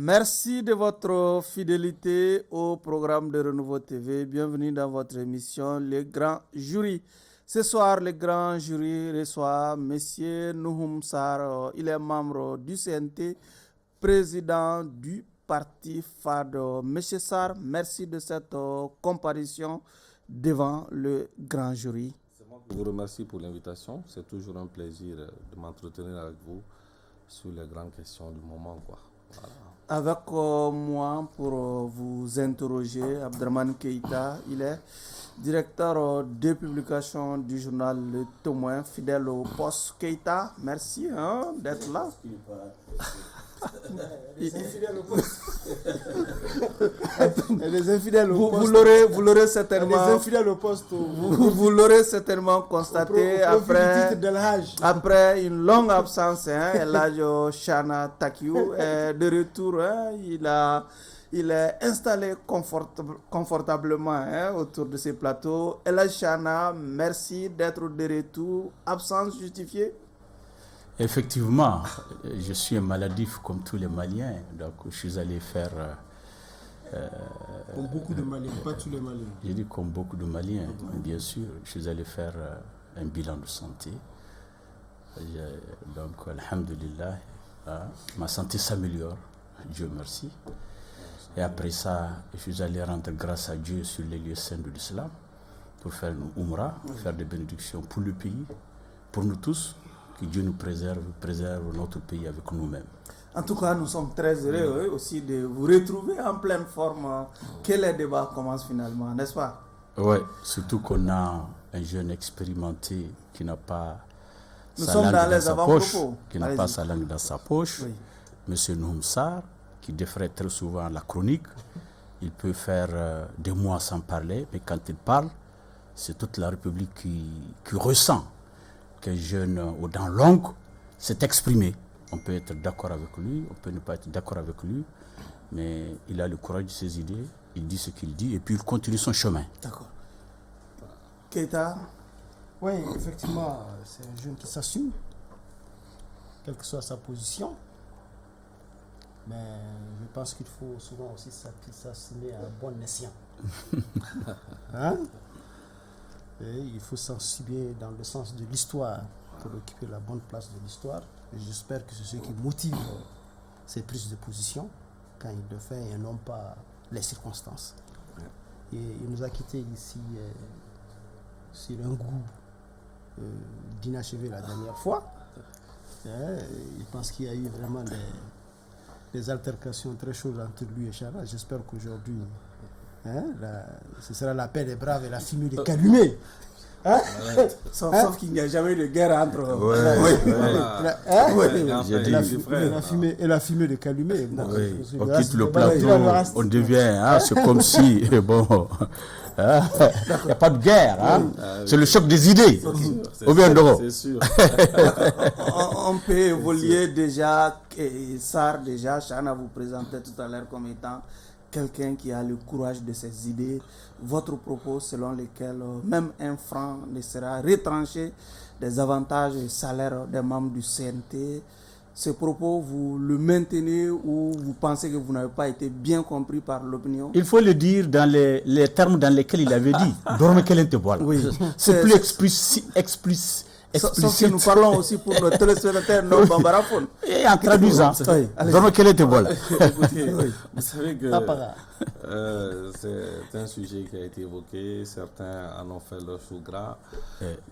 Merci de votre fidélité au programme de Renouveau TV. Bienvenue dans votre émission Le Grand Jury. Ce soir, le Grand Jury reçoit M. Nouhoum Sarr. Il est membre du CNT, président du parti FAD. M. Sarr, merci de cette comparution devant le Grand Jury. Je vous remercie pour l'invitation. C'est toujours un plaisir de m'entretenir avec vous sur les grandes questions du moment. Voilà. Avec moi pour vous interroger, Abdraman Keïta, il est directeur de publication du journal Le Témoin, fidèle au poste. Keïta, merci d'être là. Les infidèles au poste. Les infidèles au poste. Vous l'aurez certainement. Les infidèles au poste. Vous l'aurez certainement constaté après une longue absence. Eladio Chana Takiou est de retour. Il est installé confortablement autour de ces plateaux. Eladio Chana, merci d'être de retour. Absence justifiée? Effectivement, je suis un maladif comme tous les Maliens, donc je suis allé faire... comme beaucoup de Maliens, pas tous les Maliens. J'ai dit comme beaucoup de Maliens, bien sûr, je suis allé faire un bilan de santé. Donc, alhamdulillah, ma santé s'améliore, Dieu merci. Et après ça, je suis allé rendre grâce à Dieu sur les lieux saints de l'islam pour faire une umrah, faire des bénédictions pour le pays, pour nous tous. Que Dieu nous préserve notre pays avec nous-mêmes. En tout cas, nous sommes très heureux aussi de vous retrouver en pleine forme. Que les débats commencent finalement, n'est-ce pas? Oui, surtout qu'on a un jeune expérimenté qui n'a pas sa langue dans sa poche. Qui n'a pas sa langue dans sa poche. Oui. Monsieur Nouhoum Sarr, qui défraie très souvent la chronique. Il peut faire des mois sans parler, mais quand il parle, c'est toute la République qui ressent qu'un jeune aux dents longues s'est exprimé. On peut être d'accord avec lui, on peut ne pas être d'accord avec lui, mais il a le courage de ses idées, il dit ce qu'il dit, et puis il continue son chemin. D'accord. Keïta? Oui, effectivement, c'est un jeune qui s'assume, quelle que soit sa position. Mais je pense qu'il faut souvent aussi s'assumer à bon escient. Et il faut s'ensuivre dans le sens de l'histoire pour occuper la bonne place de l'histoire. Et j'espère que c'est ce qui motive ses prises de position quand il le fait et non pas les circonstances. Et il nous a quittés ici sur un goût d'inachevé la dernière fois. Je pense qu'il y a eu vraiment des altercations très chaudes entre lui et Chana. J'espère qu'aujourd'hui, ce sera la paix des braves et la fumée des calumés. Sauf qu'il n'y a jamais eu de guerre entre la fumée de calumés. On quitte le plateau, on devient, c'est comme si, bon, il n'y a pas de guerre, c'est le choc des idées. C'est sûr. On peut évoluer déjà, Sarr, déjà, Chana vous présentait tout à l'heure comme étant quelqu'un qui a le courage de ses idées. Votre propos selon lesquels même un franc ne sera retranché des avantages et salaires des membres du CNT. Ce propos, vous le maintenez ou vous pensez que vous n'avez pas été bien compris par l'opinion? Il faut le dire dans les termes dans lesquels il avait dit. Dorme quel te voilà. Oui. C'est plus explicite. Sauf que nous parlons aussi pour nos téléspectateurs non bambaraphone. Et en traduisant, dorme quel te voilà. Écoutez, vous savez que c'est un sujet qui a été évoqué, certains en ont fait leur chou gras,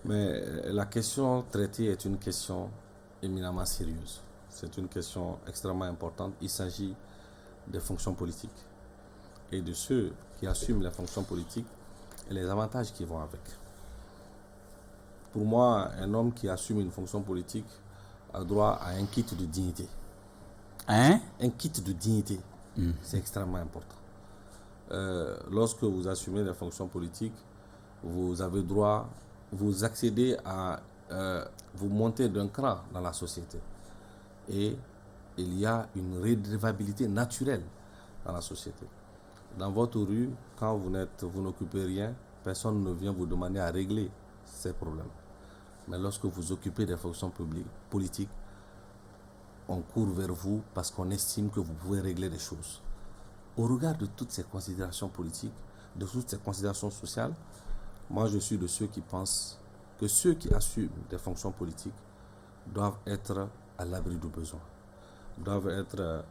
mais la question traitée est une question éminemment sérieuse. C'est une question extrêmement importante. Il s'agit des fonctions politiques et de ceux qui assument les fonctions politiques et les avantages qui vont avec. Pour moi, un homme qui assume une fonction politique a droit à un kit de dignité. Un kit de dignité, c'est extrêmement important. Lorsque vous assumez les fonctions politiques, vous avez droit, vous accédez à, vous montez d'un cran dans la société. Et il y a une redevabilité naturelle dans la société. Dans votre rue, quand vous n'occupez rien, personne ne vient vous demander à régler ces problèmes. Mais lorsque vous occupez des fonctions politiques, on court vers vous parce qu'on estime que vous pouvez régler les choses. Au regard de toutes ces considérations politiques, de toutes ces considérations sociales, moi je suis de ceux qui pensent que ceux qui assument des fonctions politiques doivent être à l'abri du besoin, doivent être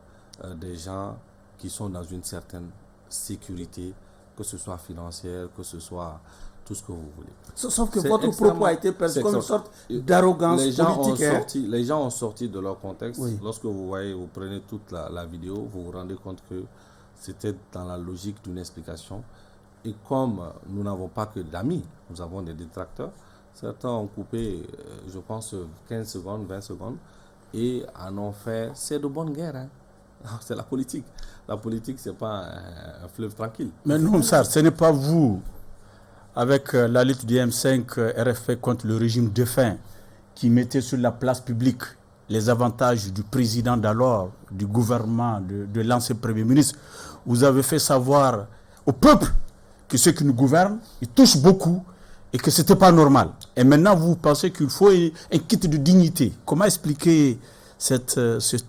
des gens qui sont dans une certaine sécurité, que ce soit financière, que ce soit tout ce que vous voulez. Sauf que votre propos a été perçu comme une sorte d'arrogance politique. Les gens ont sorti de leur contexte. Oui. Lorsque vous prenez toute la vidéo, vous vous rendez compte que c'était dans la logique d'une explication. Et comme nous n'avons pas que d'amis, nous avons des détracteurs, certains ont coupé, je pense, 15 secondes, 20 secondes, et en ont fait, c'est de bonne guerre. Hein. C'est la politique. La politique, ce n'est pas un fleuve tranquille. Mais non, ça, ce n'est pas vous, avec la lutte du M5 RFP contre le régime défunt, qui mettait sur la place publique les avantages du président d'alors, du gouvernement, de l'ancien Premier ministre. Vous avez fait savoir au peuple que ceux qui nous gouvernent, ils touchent beaucoup et que ce n'était pas normal. Et maintenant, vous pensez qu'il faut un kit de dignité. Comment expliquer cet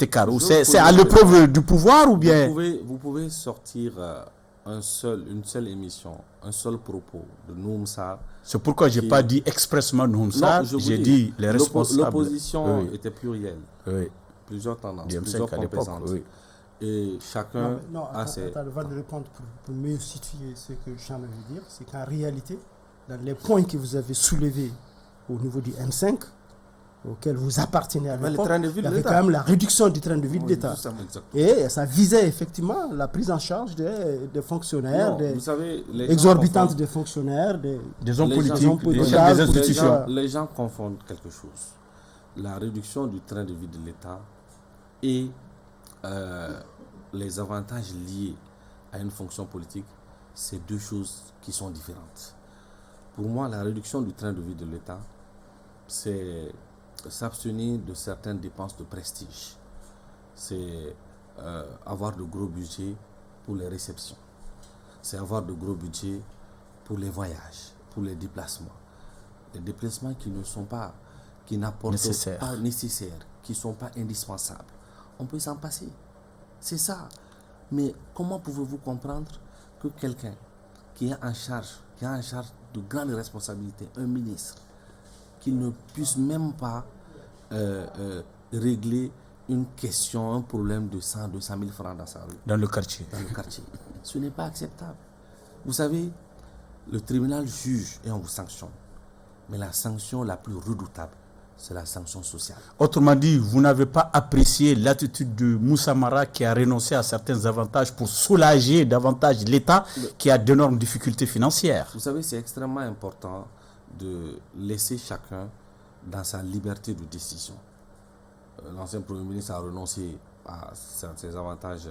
écart? C'est à l'épreuve du pouvoir ou bien... Vous pouvez sortir une seule émission, un seul propos de Noum Sarr. C'est pourquoi je n'ai pas dit expressement Noum Sarr, j'ai dit les responsables. L'opposition était plurielle. Oui. Plusieurs tendances, Du M5 plusieurs à l'époque, compétences. oui. Et chacun a ses... Avant de répondre, pour mieux situer ce que Cham veut dire, c'est qu'en réalité, dans les points que vous avez soulevés au niveau du M5, auquel vous appartenez à l'époque, il y avait quand même la réduction du train de vie de l'État. Et ça visait effectivement la prise en charge des fonctionnaires, exorbitantes des fonctionnaires, des hommes politiques, des institutions. Les gens confondent quelque chose. La réduction du train de vie de l'État et les avantages liés à une fonction politique, c'est deux choses qui sont différentes. Pour moi, la réduction du train de vie de l'État, c'est s'abstenir de certaines dépenses de prestige. C'est avoir de gros budgets pour les réceptions. C'est avoir de gros budgets pour les voyages, pour les déplacements. Les déplacements qui ne sont pas, qui n'apportent pas nécessaires, qui ne sont pas indispensables. On peut s'en passer. C'est ça. Mais comment pouvez-vous comprendre que quelqu'un qui est en charge de grandes responsabilités, un ministre, qu'il ne puisse même pas régler une question, un problème de 100, 200 000 francs dans sa rue. Dans le quartier. Ce n'est pas acceptable. Vous savez, le tribunal juge et on vous sanctionne. Mais la sanction la plus redoutable, c'est la sanction sociale. Autrement dit, vous n'avez pas apprécié l'attitude de Moussa Mara qui a renoncé à certains avantages pour soulager davantage l'État qui a d'énormes difficultés financières. Vous savez, c'est extrêmement important de laisser chacun dans sa liberté de décision. L'ancien Premier ministre a renoncé à ses avantages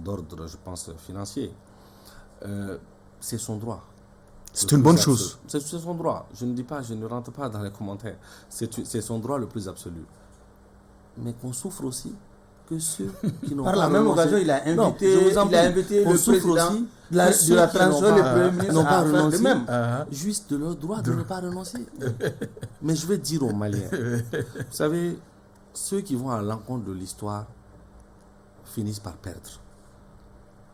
d'ordre, je pense, financier. C'est son droit. C'est une bonne chose. C'est son droit. Je ne rentre pas dans les commentaires. C'est son droit le plus absolu. Mais qu'on souffre aussi que ceux qui n'ont pas... Par la même occasion, il a invité le président de la transition, le Premier ministre, n'ont pas renoncé. Juste de leur droit de ne pas renoncer. Mais je vais dire aux Maliens, vous savez, ceux qui vont à l'encontre de l'histoire finissent par perdre.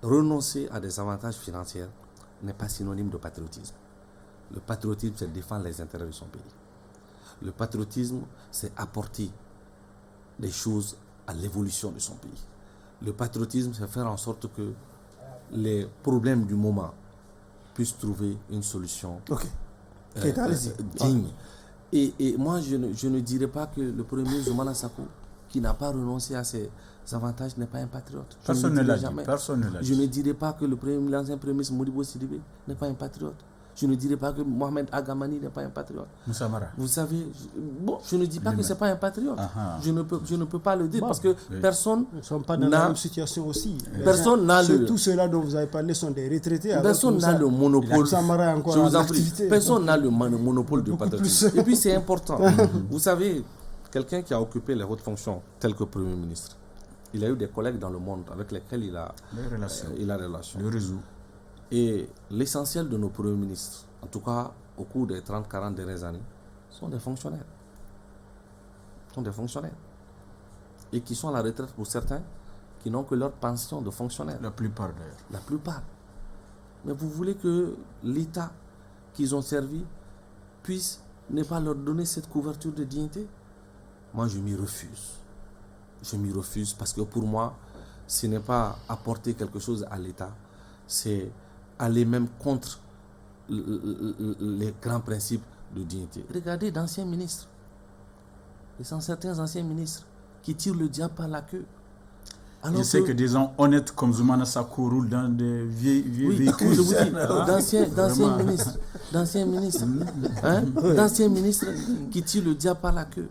Renoncer à des avantages financiers n'est pas synonyme de patriotisme. Le patriotisme, c'est défendre les intérêts de son pays. Le patriotisme, c'est apporter des choses à l'évolution de son pays. Le patriotisme, c'est faire en sorte que les problèmes du moment puissent trouver une solution digne. Et moi, je ne dirais pas que le Premier ministre Zoumana Sako, qui n'a pas renoncé à ses avantages, n'est pas un patriote. Personne ne l'a dit. Je ne dirais pas que l'ancien Premier ministre Modibo Sidibé n'est pas un patriote. Je ne dirais pas que Mohamed Agamani n'est pas un patriote. Moussa Mara. Vous savez, je ne dis pas que ce n'est pas un patriote. Je ne peux pas le dire parce que personne... Nous ne sommes pas dans la même situation aussi. Personne n'a le... Tous ceux-là dont vous avez parlé sont des retraités. Personne n'a le monopole. Je vous en prie. Personne n'a le monopole du patriotisme. Et puis c'est important. Vous savez, quelqu'un qui a occupé les hautes fonctions, tel que Premier ministre, il a eu des collègues dans le monde avec lesquels il a relation. Le réseau. Et l'essentiel de nos premiers ministres, en tout cas au cours des 30-40 dernières années, sont des fonctionnaires. et qui sont à la retraite pour certains, qui n'ont que leur pension de fonctionnaire. La plupart d'ailleurs. La plupart. Mais vous voulez que l'État qu'ils ont servi puisse ne pas leur donner cette couverture de dignité? Moi, je m'y refuse. Je m'y refuse parce que pour moi, ce n'est pas apporter quelque chose à l'État, c'est aller même contre les grands principes de dignité. Regardez d'anciens ministres. Et sont certains anciens ministres qui tirent le diable par la queue. Alors je sais que des gens honnêtes comme Zoumana Sako roulent dans des vieux véhicules. Je vous dis, d'anciens ministres qui tirent le diable par la queue.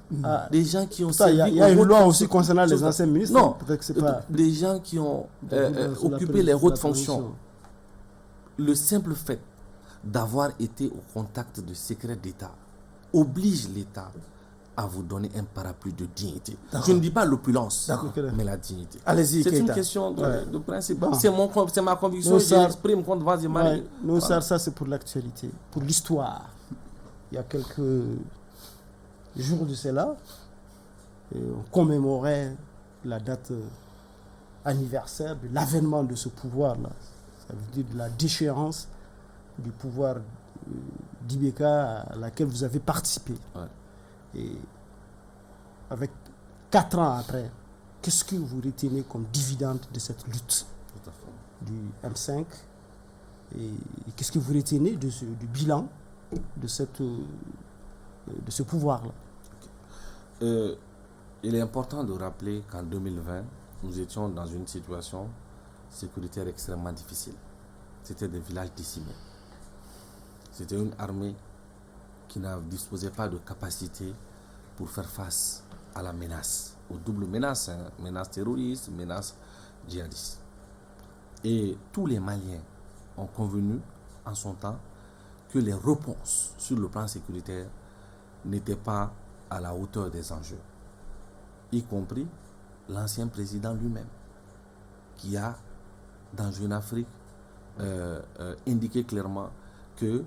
Des gens qui ont servi. Il y a une loi aussi concernant les anciens ministres. Non, peut-être que c'est pas des gens qui ont occupé les hautes fonctions. Le simple fait d'avoir été au contact de secrets d'État oblige l'État à vous donner un parapluie de dignité. Je ne dis pas l'opulence, mais la dignité. Allez-y, c'est une question de principe. Bon. C'est ma conviction, je l'exprime contre Vazimari. Ça c'est pour l'actualité, pour l'histoire. Il y a quelques jours de cela, on commémorait la date anniversaire de l'avènement de ce pouvoir-là. Ça veut dire de la déchéance du pouvoir d'Ibeka à laquelle vous avez participé. Ouais. Et avec 4 ans après, qu'est-ce que vous retenez comme dividende de cette lutte du M5 et qu'est-ce que vous retenez du bilan de ce pouvoir-là? Il est important de rappeler qu'en 2020, nous étions dans une situation sécuritaire extrêmement difficile. C'était des villages décimés. C'était une armée qui ne disposait pas de capacité pour faire face à la menace, aux doubles menaces, menace terroriste, menace djihadiste. Et tous les Maliens ont convenu en son temps que les réponses sur le plan sécuritaire n'étaient pas à la hauteur des enjeux, y compris l'ancien président lui-même, qui a, dans Jeune Afrique, indiqué clairement que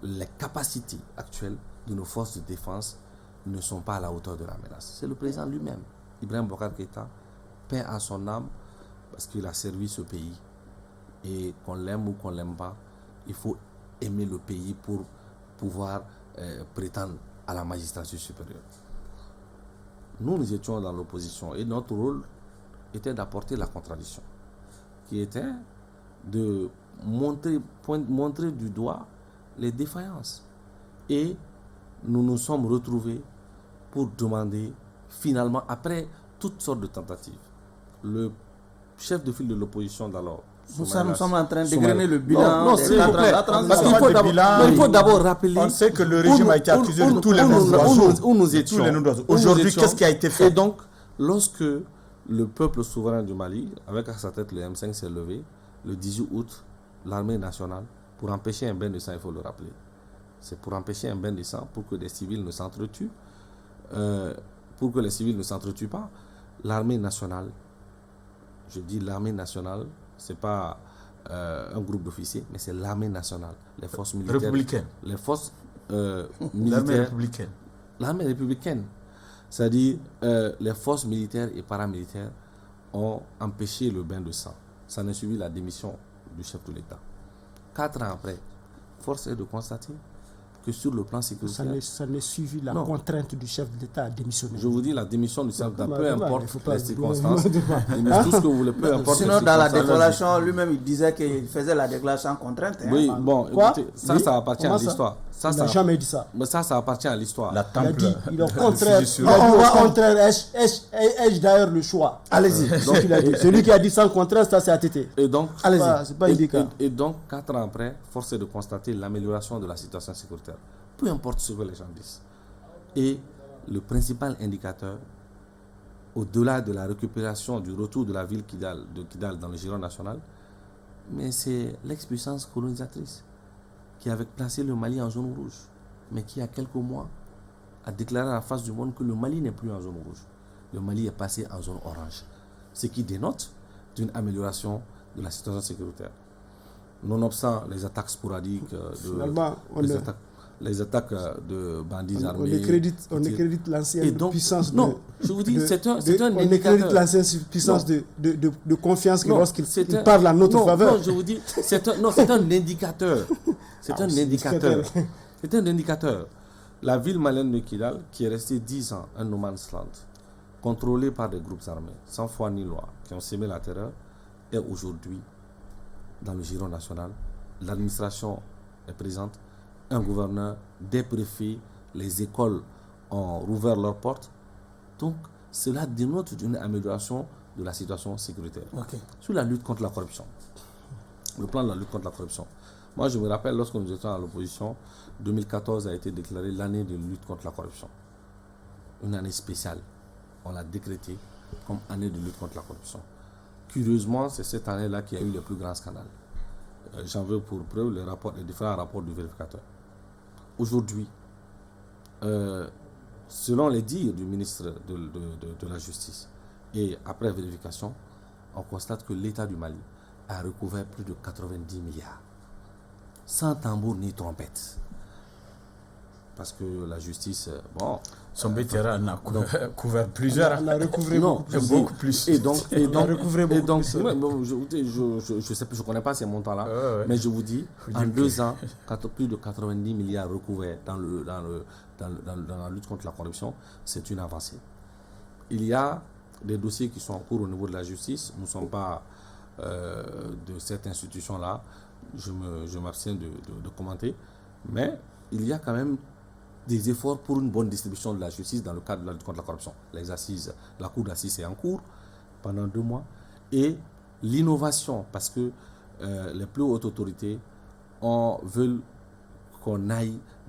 les capacités actuelles de nos forces de défense ne sont pas à la hauteur de la menace. C'est le président lui-même, Ibrahim Boubacar Keïta, paix à son âme, parce qu'il a servi ce pays. Et qu'on l'aime ou qu'on l'aime pas, il faut aimer le pays pour pouvoir prétendre à la magistrature supérieure. Nous étions dans l'opposition et notre rôle était d'apporter la contradiction, qui était de montrer du doigt les défaillances. Et nous nous sommes retrouvés pour demander, finalement, après toutes sortes de tentatives, le chef de file de l'opposition d'alors. Nous sommes en train d'égrener le bilan. Non, s'il vous plaît. Parce qu'il faut d'abord rappeler. On sait que le régime a été accusé de tous les où nous étions. Aujourd'hui, qu'est-ce qui a été fait? Et donc, lorsque le peuple souverain du Mali, avec à sa tête le M5, s'est levé, le 18 août, l'armée nationale, pour empêcher un bain de sang, il faut le rappeler. C'est pour empêcher un bain de sang, pour que les civils ne s'entretuent, pour que les civils ne s'entretuent pas. L'armée nationale, je dis l'armée nationale, c'est pas un groupe d'officiers, mais c'est l'armée nationale, les forces militaires. Républicaine. Les forces militaires. L'armée républicaine. L'armée républicaine. C'est-à-dire, les forces militaires et paramilitaires ont empêché le bain de sang. Ça n'a suivi la démission du chef de l'État. 4 ans après, force est de constater que sur le plan sécuritaire... Ça n'est suivi la contrainte du chef de l'État à démissionner. Je vous dis, la démission du chef d'État, peu importe les circonstances, tout ce que vous voulez, peu importe. Sinon, dans la déclaration, lui-même, il disait qu'il faisait la déclaration contrainte. Oui, bon, écoutez, ça appartient à l'histoire. Il n'a jamais dit ça. Mais ça appartient à l'histoire. Il a dit, il est au contraire. On va contraire, ai-je d'ailleurs le choix? Allez-y. Donc, il a dit. Celui qui a dit sans contraire, ça c'est ATT. Et donc, allez-y. C'est pas indiqué. Et donc, 4 ans après, force est de constater l'amélioration de la situation sécuritaire. Peu importe ce que les gens disent. Et le principal indicateur, au-delà de la récupération, du retour de la ville de Kidal dans le giron national, mais c'est l'ex-puissance colonisatrice qui avait placé le Mali en zone rouge, mais qui, il y a quelques mois, a déclaré à la face du monde que le Mali n'est plus en zone rouge. Le Mali est passé en zone orange. Ce qui dénote d'une amélioration de la situation sécuritaire. Nonobstant les attaques sporadiques, les attaques de bandits armés. On crédite l'ancienne puissance non, je vous dis, c'est un indicateur. On crédite l'ancienne puissance de confiance que lorsqu'il parle en notre faveur. Non, je vous dis, c'est un indicateur. C'est un indicateur. C'est un indicateur. La ville malienne de Kidal, qui est restée 10 ans un no man's land, contrôlée par des groupes armés, sans foi ni loi, qui ont sémé la terreur, est aujourd'hui dans le giron national. L'administration est présente, un gouverneur, des préfets, les écoles ont rouvert leurs portes. Donc, cela dénote d'une amélioration de la situation sécuritaire. Sur la lutte contre la corruption, le plan de la lutte contre la corruption. Moi, je me rappelle, lorsque nous étions à l'opposition, 2014 a été déclarée l'année de lutte contre la corruption. Une année spéciale. On l'a décrétée comme année de lutte contre la corruption. Curieusement, c'est cette année-là qu'il y a eu le plus grand scandale. J'en veux pour preuve les différents rapports du vérificateur. Aujourd'hui, selon les dires du ministre de la Justice, et après vérification, on constate que l'État du Mali a recouvert plus de 90 milliards. Sans tambour ni trompette. Parce que la justice, bon... Son vétéran a couvert plusieurs. On a recouvré beaucoup plus. Et donc, on a recouvré beaucoup plus. Je sais plus, je connais pas ces montants-là, mais je vous dis, en 2 ans, plus de 90 milliards recouverts dans la lutte contre la corruption, c'est une avancée. Il y a des dossiers qui sont en cours au niveau de la justice. Nous ne sommes pas de cette institution-là. Je m'abstiens de commenter, mais il y a quand même des efforts pour une bonne distribution de la justice dans le cadre de la lutte contre la corruption. Les assises, la cour d'assises est en cours pendant 2 mois, et l'innovation, parce que les plus hautes autorités veulent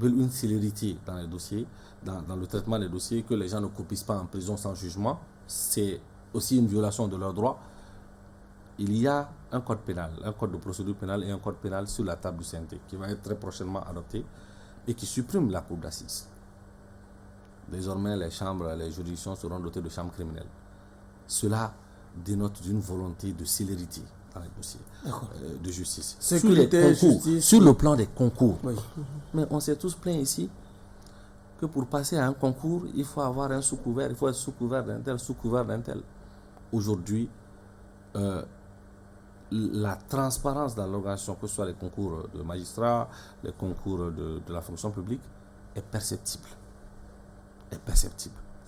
une célérité dans les dossiers, dans le traitement des dossiers, que les gens ne croupissent pas en prison sans jugement. C'est aussi une violation de leurs droits. Il y a un code pénal, un code de procédure pénale et un code pénal sur la table du CNT qui va être très prochainement adopté et qui supprime la cour d'assises. Désormais, les juridictions seront dotées de chambres criminelles. Cela dénote d'une volonté de célérité dans les dossiers de justice. Sur le plan des concours. Oui. Mais on s'est tous plaints ici que pour passer à un concours, il faut avoir un sous-couvert, il faut être sous-couvert d'un tel, sous-couvert d'un tel. Aujourd'hui, la transparence dans l'organisation, que ce soit les concours de magistrats, les concours de la fonction publique, est perceptible.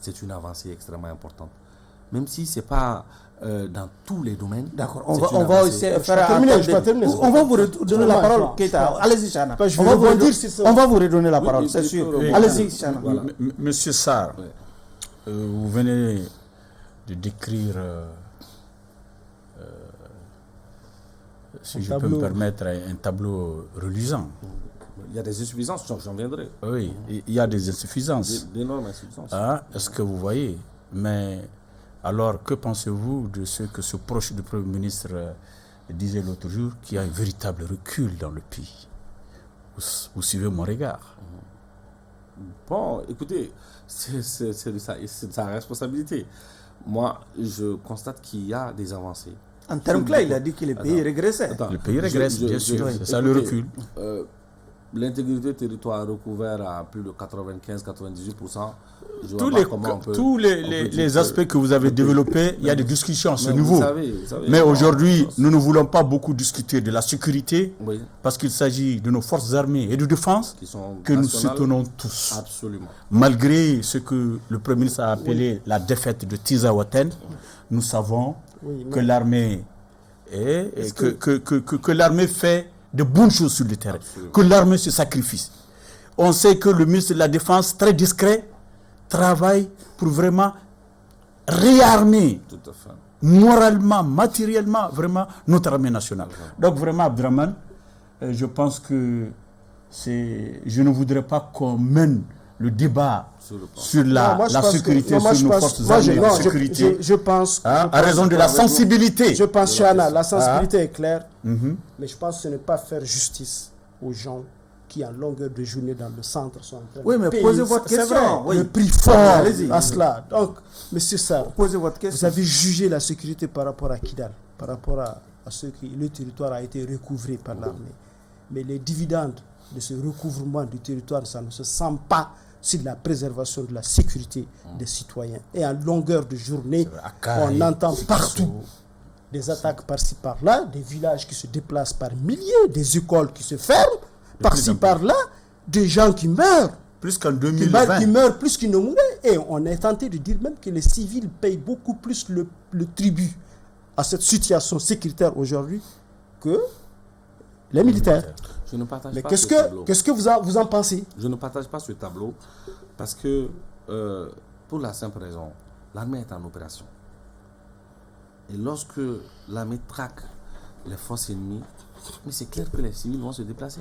C'est une avancée extrêmement importante. Même si ce n'est pas dans tous les domaines. D'accord, on va aussi faire terminer. On va vous redonner la parole, Keita. Allez-y, Chana. On va vous redonner la parole, c'est sûr. Allez-y, Chana. Voilà. Monsieur Sarr, vous venez de décrire, si je peux me permettre, un tableau reluisant. Il y a des insuffisances, j'en viendrai. Oui, il y a des insuffisances. D'énormes insuffisances. Est-ce que vous voyez? Mais alors, que pensez-vous de ce que ce proche du Premier ministre disait l'autre jour, qu'il y a un véritable recul dans le pays? Vous suivez mon regard? Bon, écoutez, c'est de sa responsabilité. Moi, je constate qu'il y a des avancées. En termes clés, il a dit que le pays régressait. Le pays régresse, bien sûr, c'est ça le recul. L'intégrité territoriale recouvert à plus de 95-98%. Tous les aspects que vous avez développés, il y a des discussions à ce niveau. Vous savez, mais aujourd'hui, nous ne voulons pas beaucoup discuter de la sécurité, parce qu'il s'agit de nos forces armées et de défense que nous soutenons tous. Absolument. Malgré ce que le Premier ministre a appelé la défaite de Tizawaten, nous savons que l'armée que l'armée fait de bonnes choses sur le terrain, que l'armée se sacrifie. On sait que le ministre de la Défense, très discret, travaille pour vraiment réarmer moralement, matériellement, vraiment notre armée nationale. Donc vraiment, Abdraman, je pense que je ne voudrais pas qu'on mène le débat sur la sécurité, sur nos forces armées de sécurité. Je pense... à raison de la sensibilité. Je pense, Chana, la sensibilité est claire, mais je pense que ce n'est pas faire justice aux gens qui, en longueur de journée dans le centre, sont en train de payer. Posez votre question. Le prix fort à cela. Donc, monsieur Sarr, posez votre question. Vous avez jugé la sécurité par rapport à Kidal, par rapport à ce que le territoire a été recouvré par l'armée. mais les dividendes de ce recouvrement du territoire, ça ne se sent pas sur la préservation de la sécurité des citoyens. Et en longueur de journée, on entend partout des attaques par-ci par-là, des villages qui se déplacent par milliers, des écoles qui se ferment, par-ci par-là, des gens qui meurent. Plus qu'en 2020. Qui meurent plus qu'ils ne mouraient. Et on est tenté de dire même que les civils payent beaucoup plus le tribut à cette situation sécuritaire aujourd'hui que les militaires. Je ne partage Mais pas ce tableau. qu'est-ce que vous en pensez? Je ne partage pas ce tableau parce que, pour la simple raison, l'armée est en opération. Et lorsque l'armée traque les forces ennemies, mais c'est clair que les civils vont se déplacer.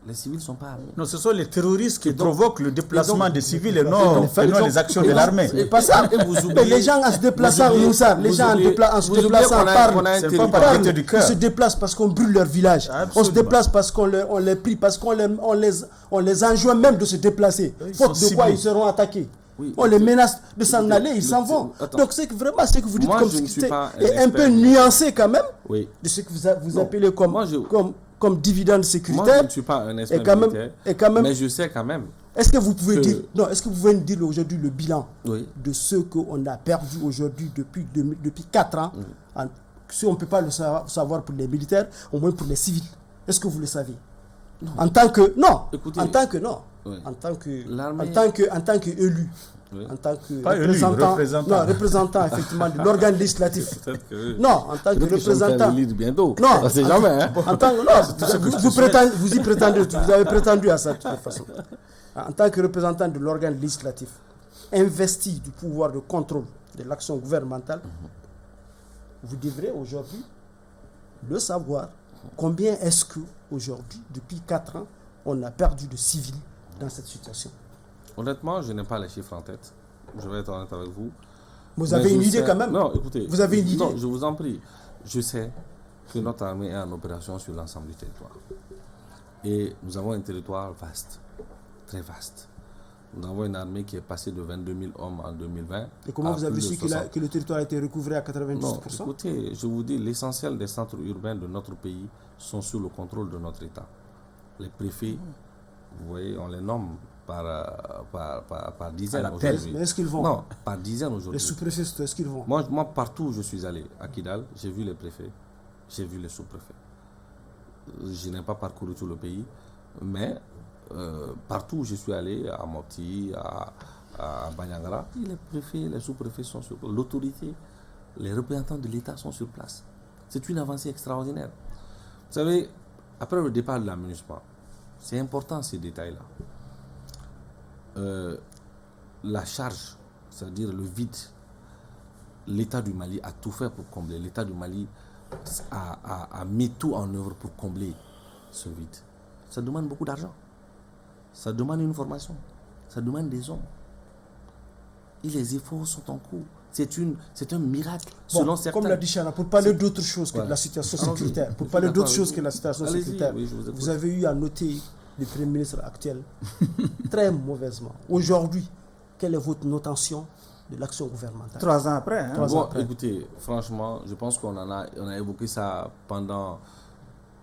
Les civils ne sont pas armés. Non, ce sont les terroristes qui provoquent le déplacement donc, des civils et non les actions de l'armée. C'est pas ça. Mais les gens en se déplaçant, les gens en se déplaçant parlent. C'est pas par gaieté du Ils cœur. se déplacent parce qu'on brûle leur village. Absolument. On se déplace parce qu'on les prie, parce qu'on les enjoint même de se déplacer. Ils Faute sont de quoi ciblés. ils seront attaqués. Oui, On les menace de s'en aller, ils s'en le- vont. attends. Donc c'est que vraiment ce que vous dites Moi, comme je ne suis sécurité pas un est un peu expert. nuancé quand même Oui. de ce que vous Non. appelez comme, Moi, comme dividende Moi, je sécuritaire. ne suis pas un expert Et quand même, militaire, et quand même, mais je sais quand même. est-ce que vous pouvez que- dire, non, est-ce que vous pouvez nous dire aujourd'hui le bilan Oui. de ce qu'on a perdu aujourd'hui depuis 4 ans, si on ne peut pas le savoir pour les militaires, au moins pour les civils? Est-ce que vous le savez? En tant que Écoutez, en tant que non, oui. en tant que L'armée- en tant que élu, Oui. en tant que Pas élu, représentant. non, représentant effectivement de l'organe législatif. Peut-être que... Non, en tant que Peut-être qu'ils sont représentant. élire bientôt. Non, On ne sait jamais. Hein. En tant que, non, vous y prétendez, vous avez prétendu à ça de toute façon. En tant que représentant de l'organe législatif, investi du pouvoir de contrôle de l'action gouvernementale, vous devrez aujourd'hui le savoir. Combien est-ce que aujourd'hui, depuis 4 ans, on a perdu de civils dans cette situation? Honnêtement, je n'ai pas les chiffres en tête. Je vais être honnête avec vous. Vous Mais avez je une idée sais- quand même? Non, écoutez. Vous avez une idée? Non, je vous en prie. Je sais que notre armée est en opération sur l'ensemble du territoire. Et nous avons un territoire vaste, très vaste. Nous avons une armée qui est passée de 22 000 hommes en 2020. Et comment à vous avez plus de su 60. que le territoire a été recouvré à 90%? Non, écoutez, je vous dis, l'essentiel des centres urbains de notre pays sont sous le contrôle de notre État. Les préfets, vous voyez, on les nomme par dizaines aujourd'hui. Mais est-ce qu'ils vont? Non, par dizaines Les aujourd'hui. sous-préfets, est-ce qu'ils vont? Moi, partout où je suis allé, à Kidal, j'ai vu les préfets, j'ai vu les sous-préfets. Je n'ai pas parcouru tout le pays, mais partout où je suis allé, à Mopti, à Banyangara, les préfets, les sous-préfets sont sur place. L'autorité, les représentants de l'État sont sur place. C'est une avancée extraordinaire. Vous savez, après le départ de la MINUSMA, c'est important ces détails-là. La charge, c'est-à-dire le vide, l'État du Mali a tout fait pour combler. L'État du Mali a mis tout en œuvre pour combler ce vide. Ça demande beaucoup d'argent. Ça demande une formation. Ça demande des hommes. Et les efforts sont en cours. C'est un miracle, Bon, selon certains. comme l'a dit Chana, pour parler d'autre chose que de Ouais. la situation Allons-y. sécuritaire, pour Je suis parler d'accord d'autre avec chose vous. que la situation Allez-y, sécuritaire, oui, je vous écoute. vous avez eu à noter le Premier ministre actuel très mauvaisement. Aujourd'hui, quelle est votre notation de l'action gouvernementale? 3 ans après. Hein. 3 ans Bon, après. écoutez, franchement, je pense qu'on on a évoqué ça pendant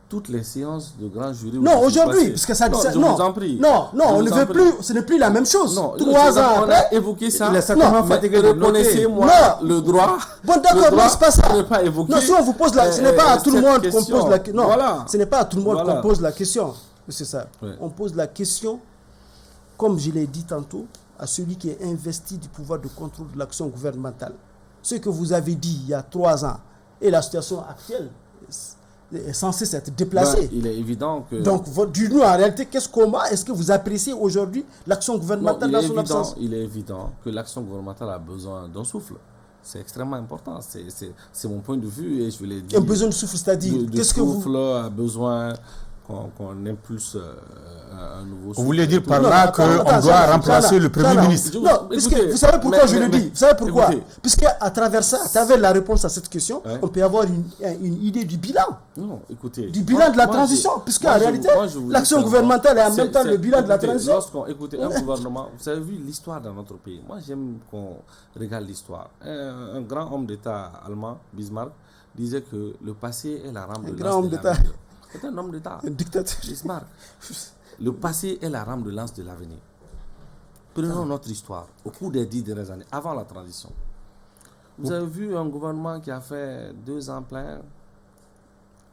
toutes les séances de grand jury. où Non, je suis aujourd'hui, passé. parce que ça... Non, ça- je non, vous en prie. non, Je on vous ne en veut prie. plus, ce n'est plus la même chose. Non, 3 ans on après, a évoqué ça. Il est certainement Mais fatigué de noter. reconnaissez-moi Non. le droit. Bon, d'accord, le droit mais c'est pas ça. de ne pas évoquer, non, si on vous pose la... Ce n'est pas à tout le cette monde qu'on question. pose la question. Non, Voilà. ce n'est pas à tout le monde Voilà. qu'on pose la question. C'est ça. Ouais. On pose la question, comme je l'ai dit tantôt, à celui qui est investi du pouvoir de contrôle de l'action gouvernementale. Ce que vous avez dit il y a 3 ans et la situation actuelle est censée s'être déplacée. Ben, il est évident que... Donc, dis-nous en réalité, comment est-ce que vous appréciez aujourd'hui l'action Non, gouvernementale dans son absence? il est évident que l'action gouvernementale a besoin d'un souffle. C'est extrêmement important. C'est mon point de vue et je l'ai dit. Un besoin de souffle, c'est-à-dire, de qu'est-ce que vous... souffle a besoin qu'on impulse un nouveau souffle. Vous voulez dire par Non, là attends, qu'on attends, doit ça, remplacer ça, le Premier ça, ministre? Non, puisque Écoutez, vous savez pourquoi je le dis. Vous savez pourquoi? écoutez. Puisque à travers ça, à travers la réponse à cette question, Ouais. on peut avoir une idée du bilan. Non, écoutez. Du bilan de la transition, puisqu'en réalité, l'action gouvernementale est en même temps le bilan de la transition. Écoutez, un gouvernement, vous avez vu l'histoire dans notre pays. Moi, j'aime qu'on regarde l'histoire. Un grand homme d'État allemand, Bismarck, disait que le passé est la rampe de grand homme lance de d'État. l'avenir. C'est un homme d'État. Un dictateur. Bismarck. Le passé est la rame de lance de l'avenir. Prenons notre histoire au cours des 10 dernières années, avant la transition. Vous avez vu un gouvernement qui a fait 2 ans plein,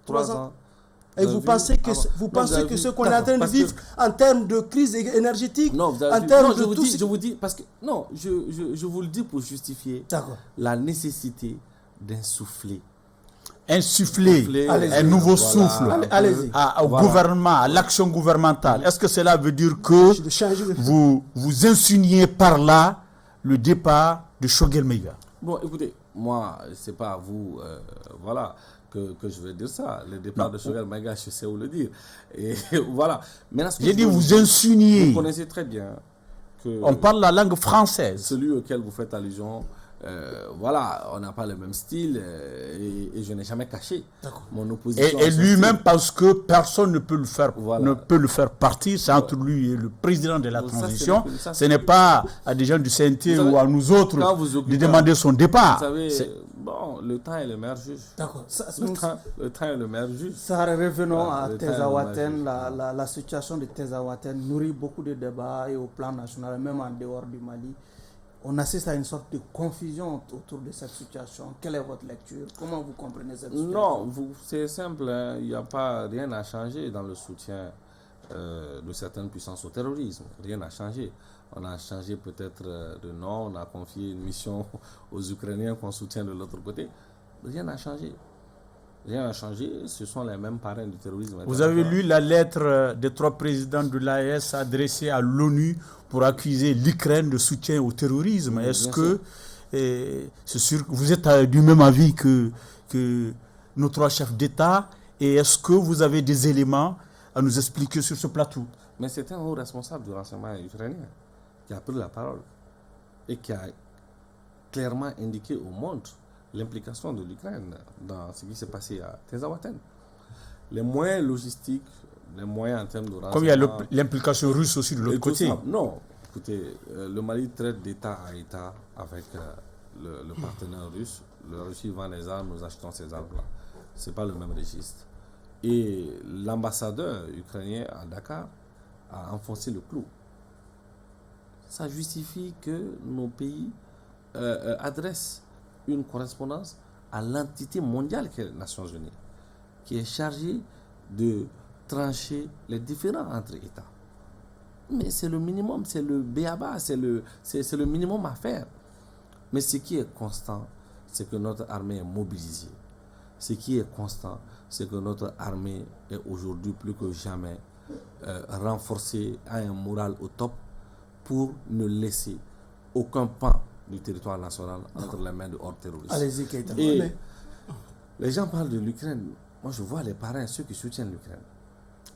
3 ans. Et vous pensez que, ce qu'on est en train de vivre en termes de crise énergétique, non, vous avez je vous dis, parce que, non, je vous le dis pour justifier la nécessité d'insuffler. Insuffler un nouveau souffle au gouvernement, à l'action gouvernementale. Est-ce que cela veut dire que vous insinuez par là le départ de Choguel Maïga? Bon, écoutez, moi, c'est pas à vous, voilà, que je vais dire ça. Le départ de Choguel Maïga, je sais où le dire. Et voilà. J'ai dit vous insinuez. Vous connaissez très bien que... On parle la langue française. Celui auquel vous faites allusion... voilà, on n'a pas le même style et je n'ai jamais caché mon opposition. Et lui-même parce que personne ne peut le faire partir, c'est entre lui et le président de la transition. Ce n'est pas à des gens du CNT ou à nous autres de demander son départ. Vous savez, bon, le temps est le meilleur juge. D'accord. Le temps est le meilleur juge. Ça, revenons à Tezawaten. La situation de Tezawaten nourrit beaucoup de débats et au plan national, même en dehors du Mali. On assiste à une sorte de confusion autour de cette situation. Quelle est votre lecture? Comment vous comprenez cette situation? Non, c'est simple. Hein. Il n'y a pas rien à changer dans le soutien de certaines puissances au terrorisme. Rien n'a changé. On a changé peut-être de nom, on a confié une mission aux Ukrainiens qu'on soutient de l'autre côté. Rien n'a changé. Rien n'a changé, ce sont les mêmes parrains du terrorisme. Vous avez lu la lettre des 3 présidents de l'AES adressée à l'ONU pour accuser l'Ukraine de soutien au terrorisme. Est-ce que, c'est sûr que vous êtes du même avis que nos 3 chefs d'État, et est-ce que vous avez des éléments à nous expliquer sur ce plateau? Mais c'est un haut responsable du renseignement ukrainien qui a pris la parole et qui a clairement indiqué au monde l'implication de l'Ukraine dans ce qui s'est passé à Tezawaten. Les moyens logistiques, les moyens en termes de renseignement... Comme il y a l'implication russe aussi de l'autre côté. Non, écoutez, le Mali traite d'État à État avec le partenaire russe. La Russie vend les armes, nous achetons ces armes-là. Ce n'est pas le même registre. Et l'ambassadeur ukrainien à Dakar a enfoncé le clou. Ça justifie que nos pays adressent une correspondance à l'entité mondiale qui est les Nations Unies, qui est chargée de trancher les différends entre États. Mais c'est le minimum, c'est le b.a.-ba, c'est le minimum à faire. Mais ce qui est constant, c'est que notre armée est mobilisée. Ce qui est constant, c'est que notre armée est aujourd'hui plus que jamais renforcée à un moral au top pour ne laisser aucun pan du territoire national entre les mains de hors terroristes. Allez-y, Keïta. Et les gens parlent de l'Ukraine. Moi, je vois les parrains, ceux qui soutiennent l'Ukraine.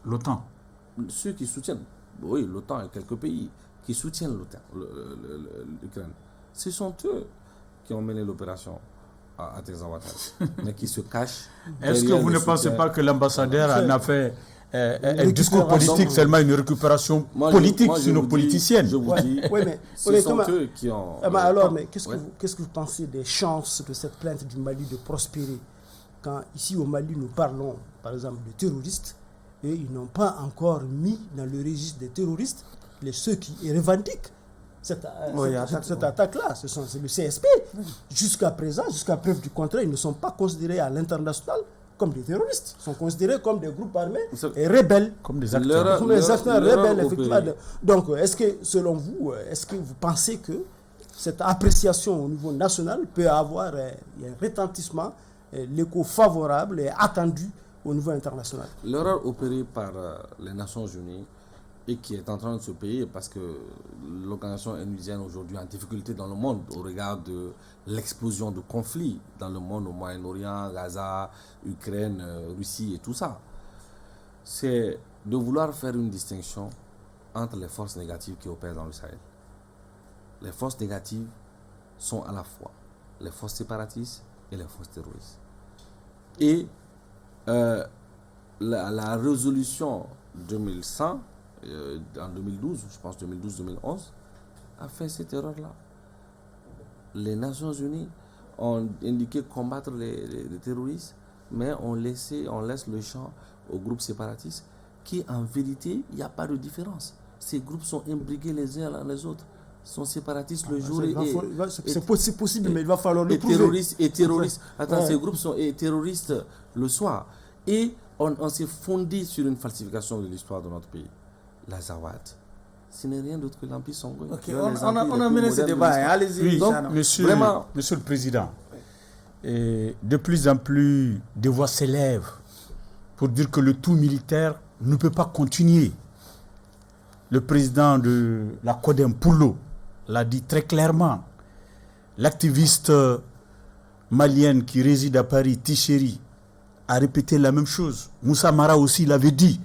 L'OTAN. Ceux qui soutiennent, oui, l'OTAN et quelques pays qui soutiennent l'Ukraine. Ce sont eux qui ont mené l'opération à Tezawaten, mais qui se cachent. Est-ce que vous ne pensez pas que l'ambassadeur en a fait un discours politique, seulement une récupération politique sur nos politiciennes? Je vous dis, ce sont eux qui ont... Alors, mais qu'est-ce que vous pensez des chances de cette plainte du Mali de prospérer? Quand ici au Mali, nous parlons, par exemple, de terroristes, et ils n'ont pas encore mis dans le registre des terroristes ceux qui revendiquent cette attaque-là. C'est le CSP. Jusqu'à présent, jusqu'à preuve du contraire, ils ne sont pas considérés à l'international comme des terroristes. Ils sont considérés comme des groupes armés et rebelles. Comme des acteurs. Comme des acteurs rebelles, effectivement. Donc, est-ce que, selon vous, vous pensez que cette appréciation au niveau national peut avoir un retentissement, l'écho favorable et attendu au niveau international? L'erreur opérée par les Nations Unies et qui est en train de se payer parce que l'organisation onusienne aujourd'hui est en difficulté dans le monde au regard de l'explosion de conflits dans le monde, au Moyen-Orient, Gaza, Ukraine, Russie et tout ça. C'est de vouloir faire une distinction entre les forces négatives qui opèrent dans le Sahel. Les forces négatives sont à la fois les forces séparatistes et les forces terroristes. Et la résolution 2100 en 2012, je pense 2012-2011, a fait cette erreur-là. Les Nations Unies ont indiqué combattre les terroristes, mais on laisse le champ aux groupes séparatistes, qu'en vérité, il n'y a pas de différence. Ces groupes sont imbriqués les uns dans les autres. Ils sont séparatistes le jour c'est possible, mais il va falloir le prouver. Terroristes. Attends, Ouais. ces groupes sont terroristes le soir. Et on s'est fondé sur une falsification de l'histoire de notre pays. La Zawad. Ce n'est rien d'autre que l'Empire Songhai. Ok, on a mené ce débat. Allez-y, Oui, donc, donc, monsieur le Président, de plus en plus des voix s'élèvent pour dire que le tout militaire ne peut pas continuer. Le président de la CODEM, Poulo, l'a dit très clairement. L'activiste malienne qui réside à Paris, Ticheri, a répété la même chose. Moussa Mara aussi l'avait dit.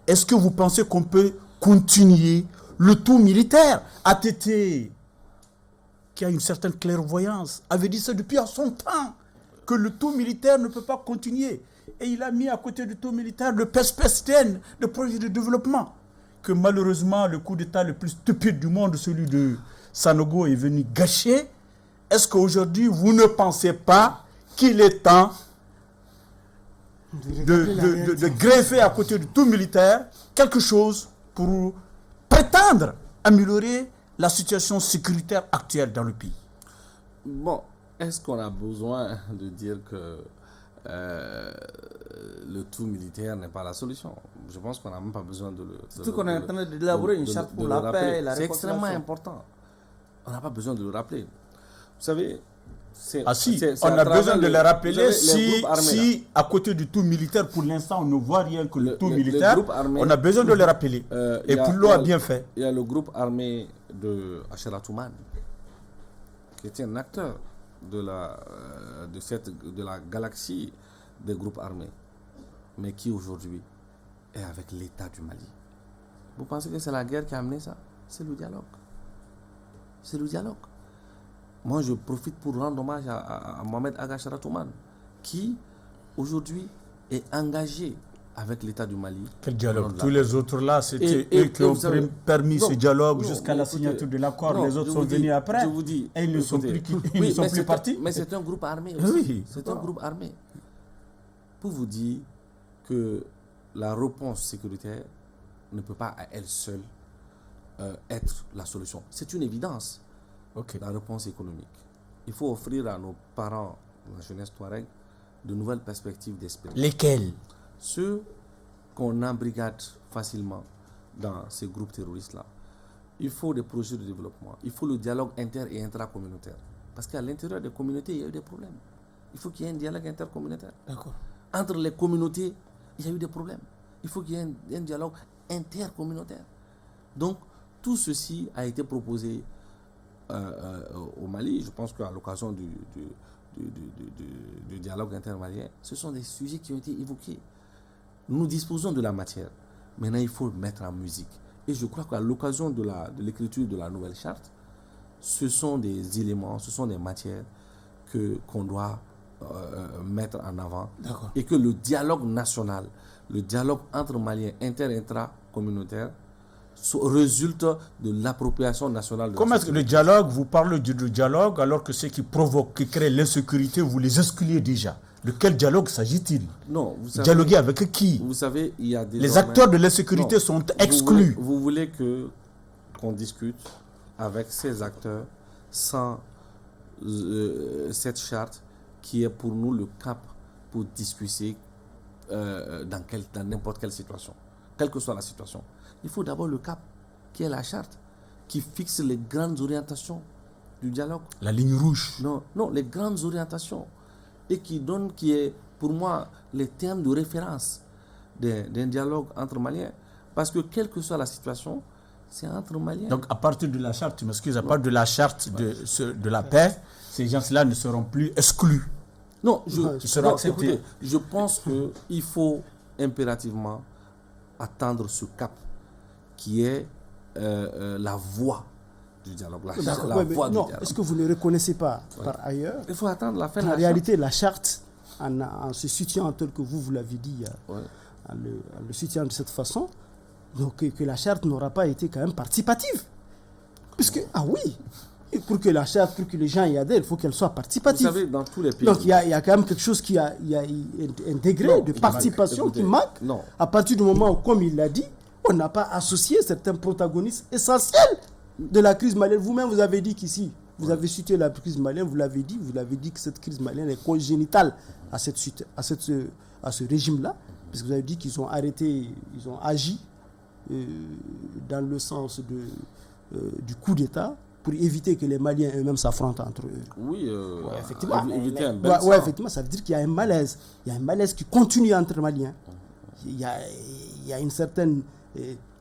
Est-ce que vous pensez qu'on peut continuer le tout militaire? ATT, qui a une certaine clairvoyance, avait dit ça depuis à son temps, que le tout militaire ne peut pas continuer. Et il a mis à côté du tout militaire le PESPESTN, le projet de développement, que malheureusement le coup d'État le plus stupide du monde, celui de Sanogo, est venu gâcher. Est-ce qu'aujourd'hui, vous ne pensez pas qu'il est temps de greffer à côté du tout militaire quelque chose pour prétendre améliorer la situation sécuritaire actuelle dans le pays? Bon, est-ce qu'on a besoin de dire que le tout militaire n'est pas la solution? Je pense qu'on n'a même pas besoin de le... Surtout qu'on est en train d'élaborer une charte pour la paix et la réconciliation. C'est extrêmement important. On n'a pas besoin de le rappeler. Vous savez... on a besoin de le rappeler si à côté du tout militaire, pour l'instant, on ne voit rien que le tout militaire, on a besoin de le rappeler. Et Poulo a bien fait. Il y a le groupe armé de Achara Touman, qui était un acteur de la galaxie des groupes armés, mais qui aujourd'hui est avec l'État du Mali. Vous pensez que c'est la guerre qui a amené ça? C'est le dialogue. C'est le dialogue. Moi, je profite pour rendre hommage à Mohamed Aga Achara Touman, qui aujourd'hui est engagé avec l'État du Mali. Quel dialogue? Tous les autres là, c'était eux qui ont permis ce dialogue jusqu'à la signature de l'accord. Les autres sont venus après. Je vous dis, et ils ne sont plus partis. Mais c'est un groupe armé aussi. Oui. C'est un groupe armé. Pour vous dire que la réponse sécuritaire ne peut pas à elle seule être la solution. C'est une évidence. Okay. La réponse économique. Il faut offrir à nos parents, la jeunesse touareg, de nouvelles perspectives d'esprit. Lesquelles? Ceux qu'on embrigade facilement dans ces groupes terroristes-là. Il faut des projets de développement. Il faut le dialogue inter- et intracommunautaire. Parce qu'à l'intérieur des communautés, il y a eu des problèmes. Il faut qu'il y ait un dialogue intercommunautaire. D'accord. Entre les communautés, il y a eu des problèmes. Il faut qu'il y ait un dialogue intercommunautaire. Donc, tout ceci a été proposé au Mali. Je pense qu'à l'occasion du dialogue intermalien, ce sont des sujets qui ont été évoqués. Nous disposons de la matière. Maintenant, il faut le mettre en musique. Et je crois qu'à l'occasion de l'écriture de la nouvelle charte, ce sont des éléments, ce sont des matières qu'on doit mettre en avant. D'accord. Et que le dialogue national, le dialogue entre Maliens intra-communautaire, résulte de l'appropriation nationale de Comment est-ce que le dialogue, vous parlez du dialogue alors que ceux qui provoquent, qui créent l'insécurité, vous les excluez déjà? De quel dialogue s'agit-il? Non, vous savez, dialoguer avec qui? Vous savez, il y a les acteurs de l'insécurité sont exclus. Vous voulez qu'on discute avec ces acteurs sans cette charte qui est pour nous le cap pour discuter dans n'importe quelle situation, quelle que soit la situation. Il faut d'abord le cap, qui est la charte, qui fixe les grandes orientations du dialogue. La ligne rouge. Non, les grandes orientations. Et qui est, pour moi, les termes de référence d'un dialogue entre Maliens. Parce que, quelle que soit la situation, c'est entre Maliens. Donc, à partir de la charte, tu m'excuses, à partir de la charte de la paix, ces gens-là ne seront plus exclus. Non, écoutez, je pense qu'il faut impérativement attendre ce cap qui est la voie du dialogue. Est-ce que vous ne reconnaissez pas par ailleurs? Il faut attendre la fin de la réalité, charte. la charte, en se situant tel que vous l'avez dit, en le situant de cette façon, donc que la charte n'aura pas été quand même participative. Puisque, pour que la charte, pour que les gens y adhèrent, il faut qu'elle soit Vous participative. savez, dans tous les pays... Donc il y a quand même quelque chose il y a un degré de participation qui manque. Non. À partir du moment où, comme il l'a dit, on n'a pas associé certains protagonistes essentiels de la crise malienne. Vous-même, vous avez dit qu'ici, vous avez cité la crise malienne, vous l'avez dit que cette crise malienne est congénitale à ce régime-là, parce que vous avez dit qu'ils ont arrêté, ils ont agi dans le sens du coup d'État pour éviter que les Maliens eux-mêmes s'affrontent entre eux. Oui, effectivement. Effectivement, Ça veut dire qu'il y a un malaise. Il y a un malaise qui continue entre Maliens. Il y a une certaine,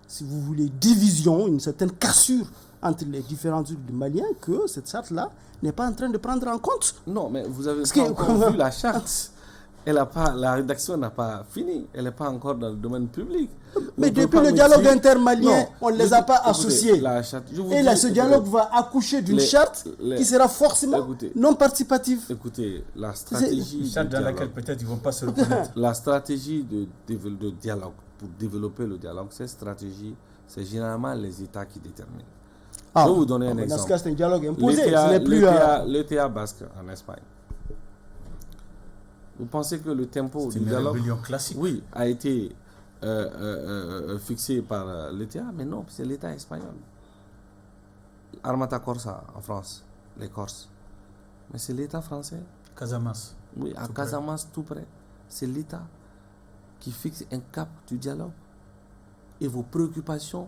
si vous voulez, division, une certaine cassure entre les différents groupes de Maliens que cette charte-là n'est pas en train de prendre en compte. Non, mais vous avez pas encore vu la charte. La rédaction n'a pas fini. Elle n'est pas encore dans le domaine public. Mais depuis le dialogue intermalien, on ne les a pas associés. Ce dialogue va accoucher d'une charte qui sera forcément non participative. Écoutez, la stratégie... Une charte dans laquelle peut-être ils ne vont pas se reconnaître. La stratégie de dialogue, pour développer le dialogue, cette stratégie, c'est généralement les États qui déterminent. Je vais vous donner un exemple. Dans ce cas, c'est un dialogue imposé. L'ETA basque en Espagne. Vous pensez que le tempo du dialogue classique. Oui, a été fixé par l'ETA, mais non, c'est l'État espagnol. Armata Corsa en France, les Corses. Mais c'est l'État français. Casamance. Oui, à Casamance, tout près. C'est l'État qui fixe un cap du dialogue. Et vos préoccupations,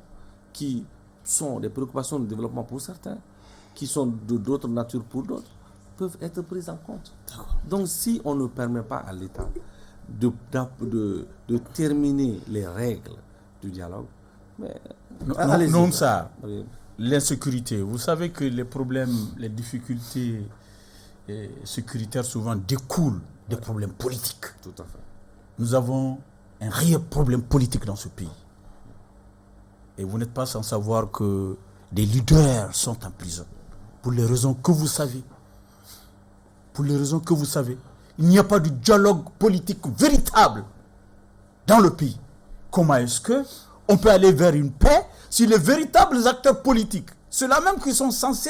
qui sont des préoccupations de développement pour certains, qui sont d'autres natures pour d'autres, peuvent être prises en compte. Donc si on ne permet pas à l'État de terminer les règles du dialogue, mais non ça, l'insécurité, vous savez que les problèmes, les difficultés sécuritaires souvent découlent des problèmes politiques. Tout à fait. Nous avons un réel problème politique dans ce pays. Et vous n'êtes pas sans savoir que des leaders sont en prison pour les raisons que vous savez. Il n'y a pas de dialogue politique véritable dans le pays. Comment est-ce qu'on peut aller vers une paix si les véritables acteurs politiques, ceux-là même qui sont censés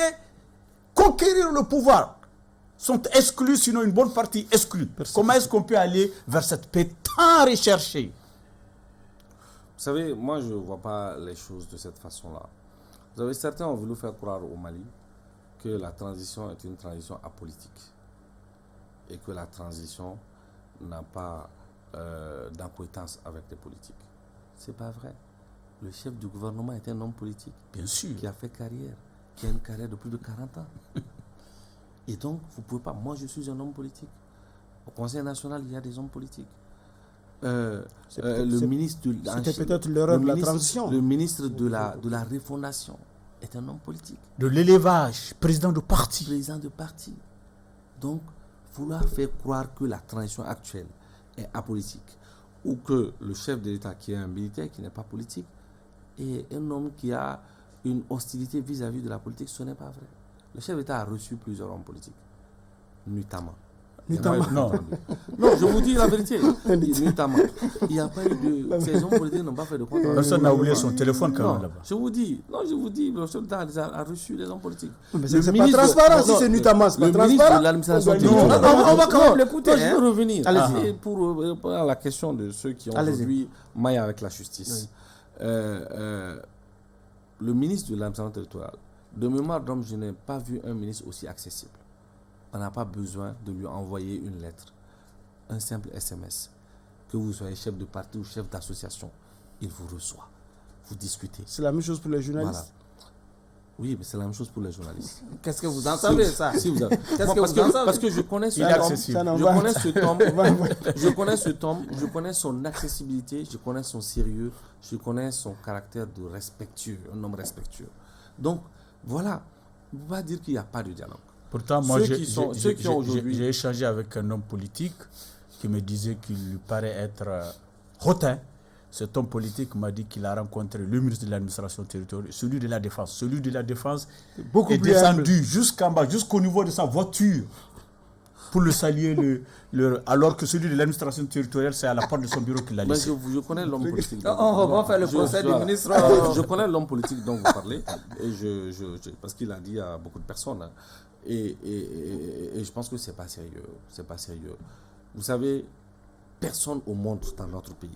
conquérir le pouvoir, sont exclus, sinon une bonne partie exclue? Comment est-ce qu'on peut aller vers cette paix tant recherchée? Vous savez, moi je ne vois pas les choses de cette façon-là. Vous avez certains ont voulu faire croire au Mali que la transition est une transition apolitique et que la transition n'a pas d'incohérence avec les politiques. Ce n'est pas vrai. Le chef du gouvernement est un homme politique. Bien sûr. Qui a fait carrière, qui a une carrière de plus de 40 ans. Et donc, vous ne pouvez pas... Moi, je suis un homme politique. Au Conseil national, il y a des hommes politiques. Le ministre de c'était peut-être l'erreur de la transition. Le ministre de la refondation est un homme politique. De l'élevage, président de parti. Président de parti. Donc, vouloir faire croire que la transition actuelle est apolitique ou que le chef de l'État, qui est un militaire, qui n'est pas politique, est un homme qui a une hostilité vis-à-vis de la politique, ce n'est pas vrai. Le chef d'État a reçu plusieurs hommes politiques, notamment. Non, je vous dis la vérité. Notamment. Il n'y a pas eu de... Ces hommes politiques n'ont pas fait de compte. Personne n'a oublié son téléphone quand même là-bas. Je vous dis, le chef d'État a reçu les hommes politiques. Mais c'est pas transparent si c'est notamment. Le ministre de l'administration territoriale. On va quand même l'écouter. Je vais revenir. Pour répondre à la question de ceux qui ont aujourd'hui maille avec la justice. Le ministre de l'administration territoriale, de mémoire d'homme, je n'ai pas vu un ministre aussi accessible. On n'a pas besoin de lui envoyer une lettre, un simple SMS. Que vous soyez chef de parti ou chef d'association, il vous reçoit. Vous discutez. C'est la même chose pour les journalistes. Voilà. Oui, mais c'est la même chose pour les journalistes. Qu'est-ce que vous en savez, ça? Si vous avez... Parce que je connais ce Tom. Je connais son accessibilité, je connais son sérieux, je connais son caractère de respectueux, un homme respectueux. Donc, voilà. On ne peut pas dire qu'il n'y a pas de dialogue. Pourtant, moi, j'ai échangé avec un homme politique qui me disait qu'il lui paraît être hautain. Cet homme politique m'a dit qu'il a rencontré le ministre de l'administration territoriale, celui de la défense. Celui de la défense est descendu jusqu'en bas, jusqu'au niveau de sa voiture. pour le saluer, alors que celui de l'administration territoriale, c'est à la porte de son bureau qu'il l'a laissé. Je connais l'homme politique. On va faire le procès du ministre. Je connais l'homme politique dont vous parlez, et parce qu'il a dit à beaucoup de personnes. Hein, et je pense que c'est pas sérieux. C'est pas sérieux. Vous savez, personne au monde dans notre pays,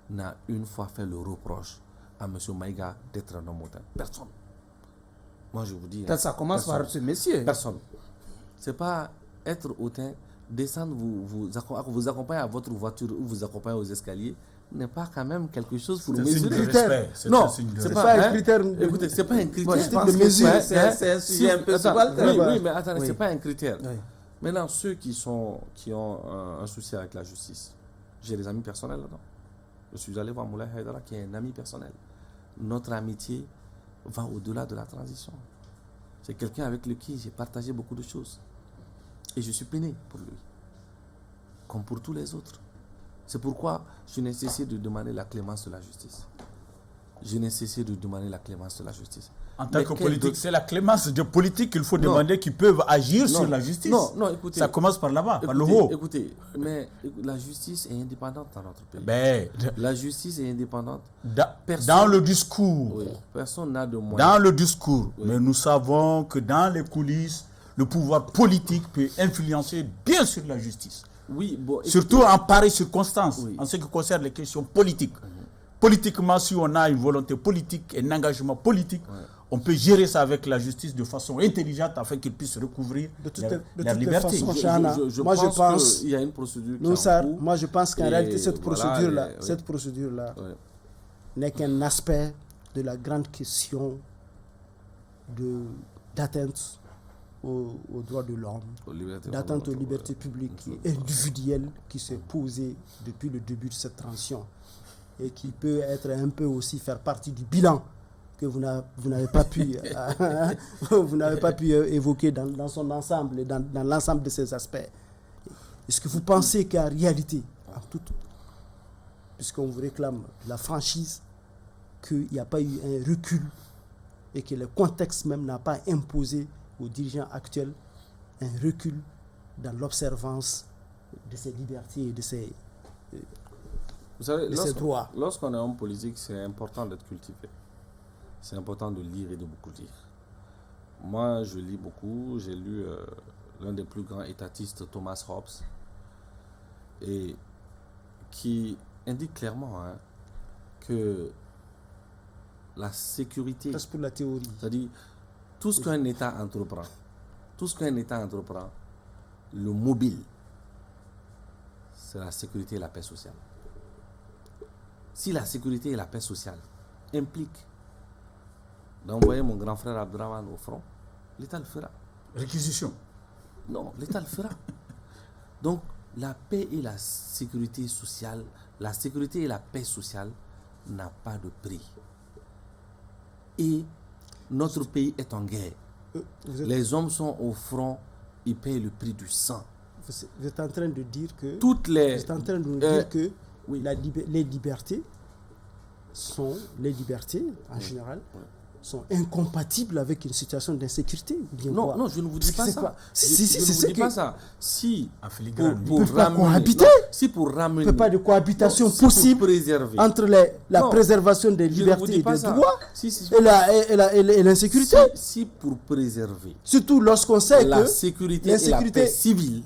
n'a une fois fait le reproche à M. Maïga d'être un homme hautain. Personne. Moi, je vous dis. Ça commence par ce monsieur. Personne. C'est pas être hautain, descendre, vous accompagner à votre voiture ou vous accompagner aux escaliers n'est pas quand même quelque chose pour mesurer. Non, c'est pas un critère. Écoutez, c'est pas un critère. Je pense que c'est un sujet un peu subalterne. Oui, mais attendez, c'est pas un critère. Oui. Maintenant, ceux qui ont un souci avec la justice, j'ai des amis personnels là-dedans. Je suis allé voir Moulay Haïdara qui est un ami personnel. Notre amitié va au-delà de la transition. C'est quelqu'un avec lequel j'ai partagé beaucoup de choses. Et je suis peiné pour lui. Comme pour tous les autres. C'est pourquoi je n'ai cessé de demander la clémence de la justice. En tant que politique, c'est la clémence de politique qu'il faut demander qui peuvent agir sur la justice. Non, écoutez. Ça commence par là-bas, par le haut. Écoutez, mais la justice est indépendante dans notre pays. La justice est indépendante. Dans le discours. Oui, personne n'a de moyens. Dans le discours. Oui. Mais nous savons que dans les coulisses, le pouvoir politique peut influencer bien sûr la justice. Oui, bon, surtout en pareilles circonstances, en ce qui concerne les questions politiques. Politiquement, si on a une volonté politique, un engagement politique, on peut gérer ça avec la justice de façon intelligente afin qu'ils puissent recouvrir leur liberté. Je pense qu'il y a une procédure qui est en cours. Moi, je pense qu'en réalité, cette procédure-là n'est qu'un aspect de la grande question d'atteinte aux droits de l'homme, d'atteinte aux libertés publiques et individuelles qui s'est posée depuis le début de cette transition et qui peut être un peu aussi faire partie du bilan que vous n'avez pas pu évoquer dans son ensemble et dans l'ensemble de ces aspects. Est-ce que vous pensez qu'en réalité, puisqu'on vous réclame la franchise, qu'il n'y a pas eu un recul et que le contexte même n'a pas imposé aux dirigeants actuels un recul dans l'observance de ces libertés et de ces vous savez, droits. Lorsqu'on est homme politique, c'est important d'être cultivé. C'est important de lire et de beaucoup lire. Moi, je lis beaucoup. J'ai lu l'un des plus grands étatistes, Thomas Hobbes, et qui indique clairement que la sécurité... C'est pour la théorie. C'est-à-dire, tout ce qu'un État entreprend, le mobile, c'est la sécurité et la paix sociale. Si la sécurité et la paix sociale impliquent d'envoyer mon grand frère Abdraman au front, l'État le fera. Réquisition. Non, l'État le fera. Donc, la paix et la sécurité sociale, la sécurité et la paix sociale n'a pas de prix. Et notre pays est en guerre. Les hommes sont au front, ils payent le prix du sang. Vous êtes en train de dire que... Oui. Les libertés en général sont incompatibles avec une situation d'insécurité. Non, je ne vous dis pas ça. Je ne vous dis pas ça. Si pour cohabiter, pour ramener, il ne peut pas de cohabitation possible entre la préservation des libertés et des droits et l'insécurité. Si pour préserver, surtout lorsqu'on sait la que sécurité et la paix civile,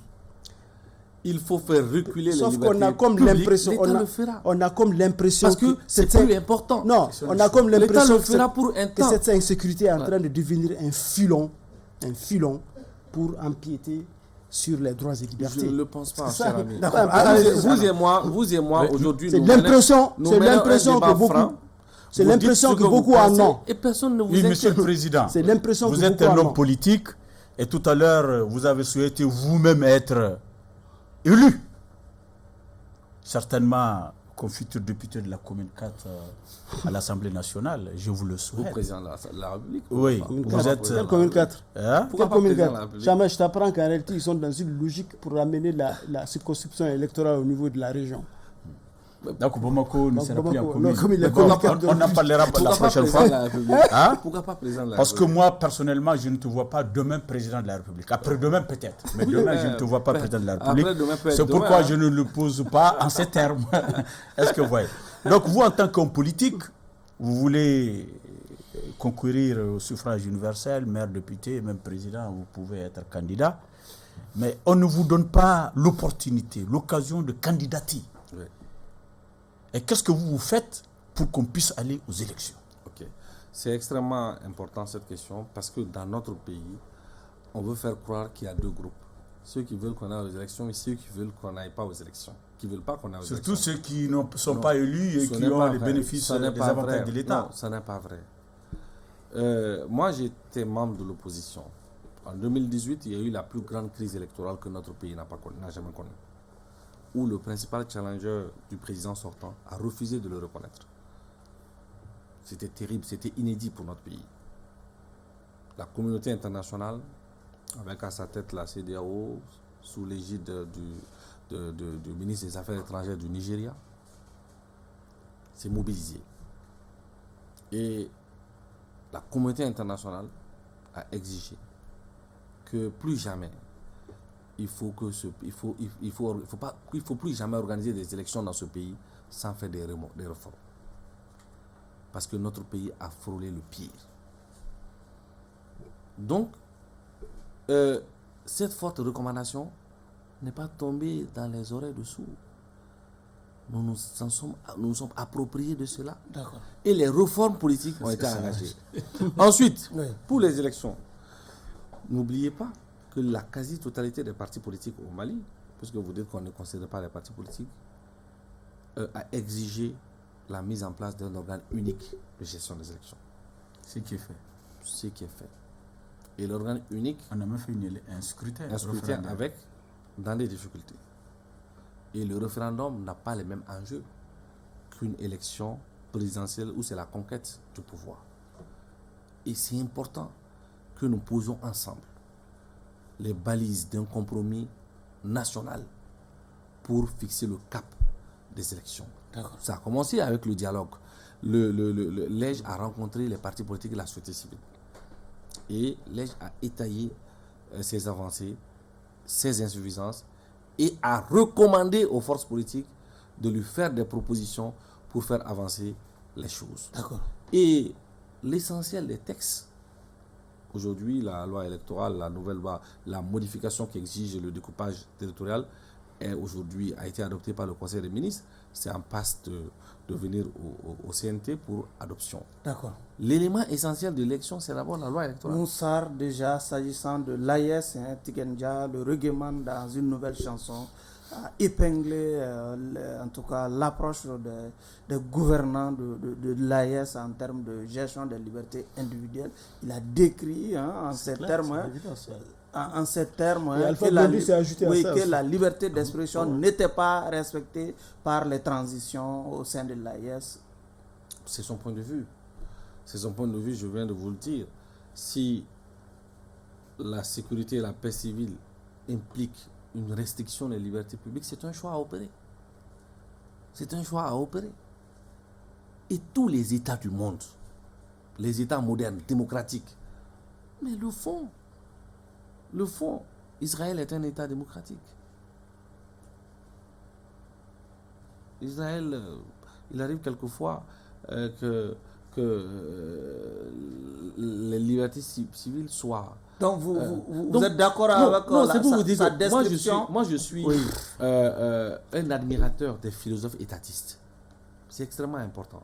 il faut faire reculer les libertés qu'on a comme l'impression, on a comme l'impression parce que c'est plus important. Non, on a comme l'impression que cette insécurité est en train de devenir un filon pour empiéter sur les droits et libertés. Je ne le pense pas, cher ami. Vous et moi aujourd'hui, c'est l'impression que beaucoup en ont. Et personne ne vous inquiète. Monsieur le Président, c'est l'impression vous êtes un homme politique et tout à l'heure, vous avez souhaité vous-même être élu. Certainement, comme futur député de la commune 4 à l'Assemblée nationale, je vous le souhaite. Vous président de la République. Oui, vous êtes... Quelle commune 4 Pourquoi pas président de la République? Jamais, je t'apprends qu'en réalité, ils sont dans une logique pour ramener la circonscription électorale au niveau de la région. Donc Bamako ne sera plus en commune. non, comme il est Bon, communicateur. on en parlera la Pourquoi pas prochaine président de fois. la République? Hein? Pourquoi pas président de la Parce que République? moi, personnellement, je ne te vois pas demain président de la République. Après-demain, peut-être. Mais demain, je ne te vois pas président de la République. Après-demain peut être C'est demain, pourquoi hein. je ne le pose pas en ces termes. Est-ce que vous voyez? Donc, vous, en tant qu'homme politique, vous voulez concourir au suffrage universel, maire, député, même président, vous pouvez être candidat. Mais on ne vous donne pas l'opportunité, l'occasion de candidater. Oui. Et qu'est-ce que vous faites pour qu'on puisse aller aux élections? Ok. C'est extrêmement important cette question parce que dans notre pays, on veut faire croire qu'il y a deux groupes. Ceux qui veulent qu'on aille aux élections et ceux qui veulent qu'on n'aille pas aux élections. Qui ne veulent pas qu'on aille aux Surtout élections. ceux qui ne sont Non. pas élus et Ce qui n'est ont pas les vrai. bénéfices Ce n'est des pas avantages vrai. de l'État. Non, ce n'est pas vrai. Moi, j'étais membre de l'opposition. En 2018, il y a eu la plus grande crise électorale que notre pays n'a jamais connue. Où le principal challenger du président sortant a refusé de le reconnaître. C'était terrible, c'était inédit pour notre pays. La communauté internationale, avec à sa tête la CEDEAO, sous l'égide du ministre des Affaires étrangères du Nigeria, s'est mobilisée. Et la communauté internationale a exigé que plus jamais il faut plus jamais organiser des élections dans ce pays sans faire des réformes. Parce que notre pays a frôlé le pire. Donc, cette forte recommandation n'est pas tombée dans les oreilles de sourds. Nous nous sommes appropriés de cela. D'accord. Et les réformes politiques ont été engagées. Ensuite, Oui. pour les élections, n'oubliez pas que la quasi-totalité des partis politiques au Mali, puisque vous dites qu'on ne considère pas les partis politiques, a exigé la mise en place d'un organe unique de gestion des élections. Ce qui est fait. Ce qui est fait. Et l'organe unique, On a même fait un scrutin. un scrutin référendaire. avec, dans des difficultés. Et le référendum n'a pas les mêmes enjeux qu'une élection présidentielle où c'est la conquête du pouvoir. Et c'est important que nous posions ensemble les balises d'un compromis national pour fixer le cap des élections. D'accord. Ça a commencé avec le dialogue. L'EJ a rencontré les partis politiques et la société civile. Et l'EJ a étayé ses avancées, ses insuffisances et a recommandé aux forces politiques de lui faire des propositions pour faire avancer les choses. D'accord. Et l'essentiel des textes, aujourd'hui, la loi électorale, la nouvelle loi, la modification qui exige le découpage territorial, a été adoptée par le Conseil des ministres. C'est en passe de venir au CNT pour adoption. D'accord. L'élément essentiel de l'élection, c'est d'abord la loi électorale. Moussar, déjà, s'agissant de l'AES, Tikenja, le règlement dans une nouvelle chanson, a épinglé en tout cas l'approche des gouvernants de l'AES en termes de gestion des libertés individuelles. Il a décrit en ces termes, Et Alpha Blondy s'est ajouté à ça que aussi. la liberté d'expression n'était pas respectée par les transitions au sein de l'AES. C'est son point de vue. C'est son point de vue, je viens de vous le dire. Si la sécurité et la paix civile impliquent une restriction des libertés publiques, c'est un choix à opérer. C'est un choix à opérer. Et tous les États du monde, les États modernes, démocratiques, mais le font. Le fond, Israël est un État démocratique. Israël, il arrive quelquefois que les libertés civiles soient... Donc vous êtes d'accord avec sa description? Moi je suis Oui. un admirateur des philosophes étatistes. C'est extrêmement important.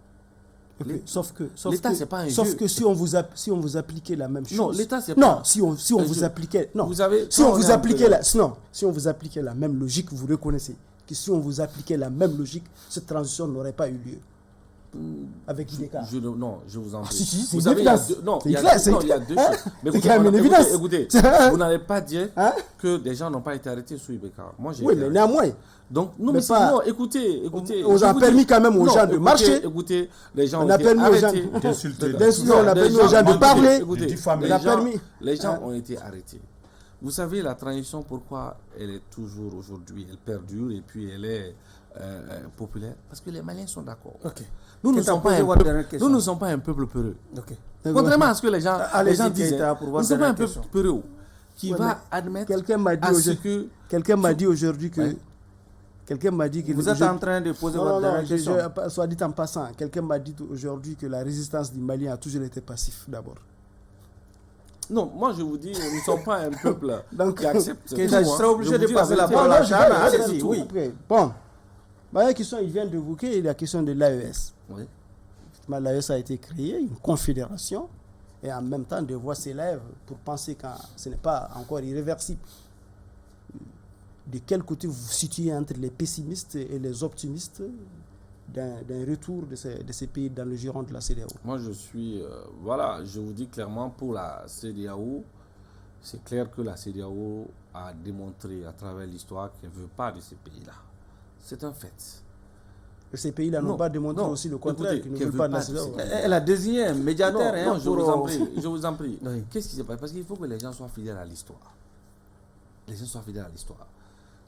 Sauf L'État, c'est pas un sauf jeu. que si on vous appliquait la même chose. Non, l'État, c'est non, pas si on un vous jeu. appliquait non. Vous avez- si on quand on vous est appliquait en si on vous appliquait la même logique, vous reconnaissez que si on vous appliquait la même logique, cette transition n'aurait pas eu lieu. Avec IDK. Non, je vous en prie. si, c'est Vous une savez, il y a évidence. deux, non, C'est il y a clair, deux- c'est non, il y a clair. deux Hein? choses. Mais C'est écoutez, quand même une évidence. écoutez, vous n'allez pas dire Hein? que des gens n'ont pas été arrêtés sous Ibeka. Moi, j'ai Oui, été mais arrêté. néanmoins, Donc, non, Mais mais pas- non, écoutez. on je a vous permis dis- quand même aux non, gens de marcher. Écoutez, les gens On ont a été permis aux gens arrêtés. d'insulter. d'insulter, on a Des permis aux gens de écoutez, parler. écoutez, de diffamer. les On a gens- permis. Les gens Hein? ont été arrêtés. Vous savez, la transition, pourquoi elle est toujours aujourd'hui, elle perdure et puis elle est populaire, parce que les Maliens sont d'accord. Ok. Nous ne sommes pas un peuple peureux. Ok. Contrairement à ce que les gens disent, nous ne sommes pas un peuple peureux qui va admettre quelqu'un m'a dit aujourd'hui que quelqu'un m'a dit que vous êtes en train de poser votre dernière question. Soit dit en passant, quelqu'un m'a dit aujourd'hui que la résistance du Mali a toujours été passif d'abord. Non, moi je vous dis, nous ne sommes pas un peuple qui accepte. Je serai obligé de passer la parole à Chana. Allez-y, oui. Bon, la question, il vient d'évoquer la question de l'AES. Oui. L'AES a été créée, une confédération, et en même temps, des voix s'élèvent pour penser que ce n'est pas encore irréversible. De quel côté vous vous situez entre les pessimistes et les optimistes d'un retour de ces pays dans le giron de la CEDEAO? Moi, je suis... je vous dis clairement, pour la CEDEAO, c'est clair que la CEDEAO a démontré à travers l'histoire qu'elle ne veut pas de ces pays-là. C'est un fait. Et ces pays-là n'ont pas démontré aussi le contraire, qu'ils ne veulent pas de la CEDEAO. Elle a désigné un médiateur. Non, je vous en prie. Oui. Qu'est-ce qui se passe? Parce qu'il faut que les gens soient fidèles à l'histoire. Les gens soient fidèles à l'histoire.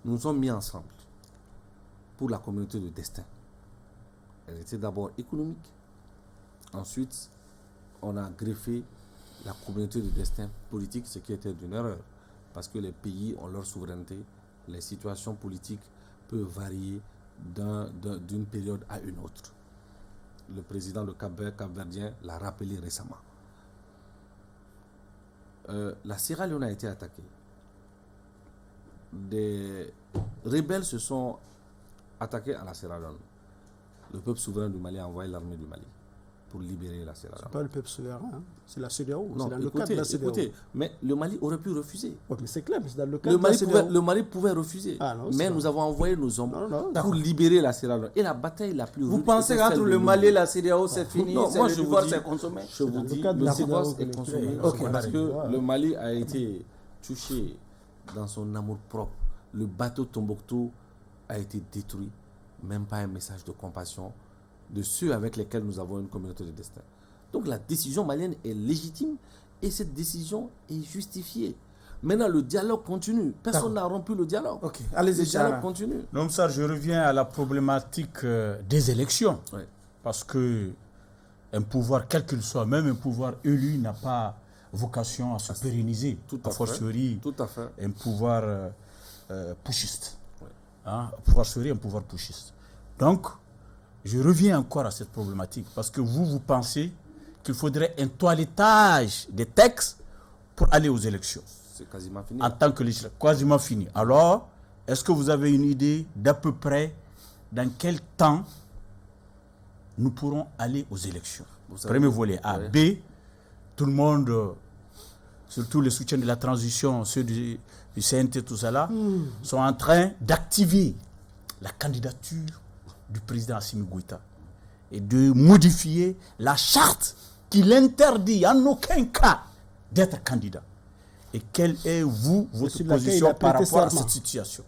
Nous nous sommes mis ensemble pour la communauté de destin. Elle était d'abord économique. Ensuite, on a greffé la communauté de destin politique, ce qui était une erreur. Parce que les pays ont leur souveraineté. Les situations politiques peuvent varier d'une période à une autre. Le président de Cap-Verdien l'a rappelé récemment. La Sierra Leone a été attaquée. Des rebelles se sont attaqués à la Sierra Leone. Le peuple souverain du Mali a envoyé l'armée du Mali pour libérer la Sierra Leone. Ce n'est pas le peuple souverain, hein. C'est la CEDEAO. Non, c'est dans le cadre de la CEDEAO. Écoutez, mais le Mali aurait pu refuser. Ouais, mais c'est clair, mais c'est dans le cadre de la CEDEAO. Le Mali pouvait refuser. Mais nous avons envoyé nos hommes pour libérer la Sierra Leone. Et la bataille la plus rude. Vous pensez qu'entre le Mali et la CEDEAO, c'est fini? Non, moi, le divorce est consommé? Je vous dis, le divorce est consommé. Parce que le Mali a été touché dans son amour propre. Le bateau Tombouctou a été détruit. Même pas un message de compassion de ceux avec lesquels nous avons une communauté de destin. Donc la décision malienne est légitime et cette décision est justifiée. Maintenant, le dialogue continue. Personne n'a rompu le dialogue. Ok, allez-y, le dialogue continue. Non, ça, je reviens à la problématique des élections. Oui. Parce que un pouvoir, quel qu'il soit, même un pouvoir élu, n'a pas vocation à se pérenniser. Tout à fortiori, tout à fait. Un pouvoir pushiste. Oui. Hein, un pouvoir pushiste. Donc, je reviens encore à cette problématique parce que vous pensez qu'il faudrait un toilettage des textes pour aller aux élections. C'est quasiment fini. En tant que législateur, quasiment fini. Alors, est-ce que vous avez une idée d'à peu près dans quel temps nous pourrons aller aux élections? Premier volet. A. B, tout le monde, surtout les soutiens de la transition, ceux du CNT, tout ça là, sont en train d'activer la candidature du président Assimi Goïta et de modifier la charte qui l'interdit en aucun cas d'être candidat. Et quelle est, votre position par rapport à cette situation?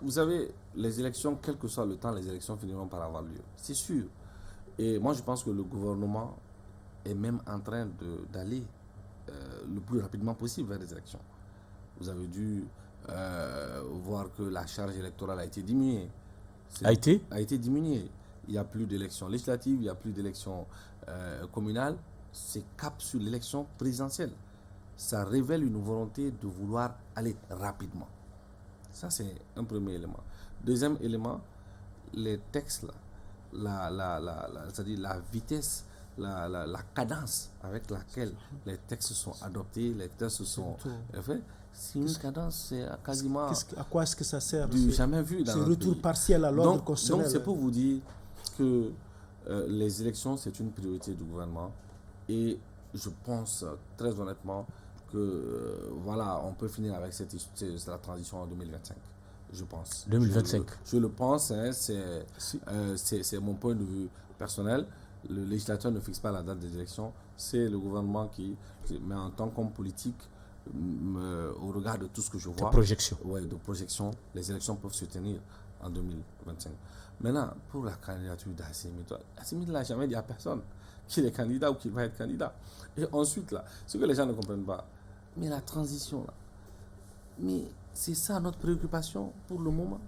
Vous savez, les élections, quel que soit le temps, les élections finiront par avoir lieu. C'est sûr. Et moi, je pense que le gouvernement est même en train d'aller le plus rapidement possible vers les élections. Vous avez dû voir que la charge électorale a été diminuée. A été diminuée. Il n'y a plus d'élections législatives, il n'y a plus d'élections communales. C'est cap sur l'élection présidentielle. Ça révèle une volonté de vouloir aller rapidement. Ça, c'est un premier élément. Deuxième élément, les textes, c'est-à-dire la vitesse, la cadence avec laquelle les textes sont adoptés, les textes sont faits, c'est une cadence, c'est quasiment... À quoi est-ce que ça sert? Jamais vu dans notre retour pays. Partiel à l'ordre constitutionnel. Donc, c'est pour vous dire que les élections, c'est une priorité du gouvernement. Et je pense très honnêtement que on peut finir avec la transition en 2025. Je pense. 2025. Je le pense, hein, c'est mon point de vue personnel. Le législateur ne fixe pas la date des élections, c'est le gouvernement qui mais en tant qu'homme politique, au regard de tout ce que je vois, de projection, les élections peuvent se tenir en 2025. Maintenant, pour la candidature d'Assimi, il n'a jamais dit à personne qu'il est candidat ou qu'il va être candidat. Et ensuite, là, ce que les gens ne comprennent pas, mais la transition, là, mais c'est ça notre préoccupation pour le moment.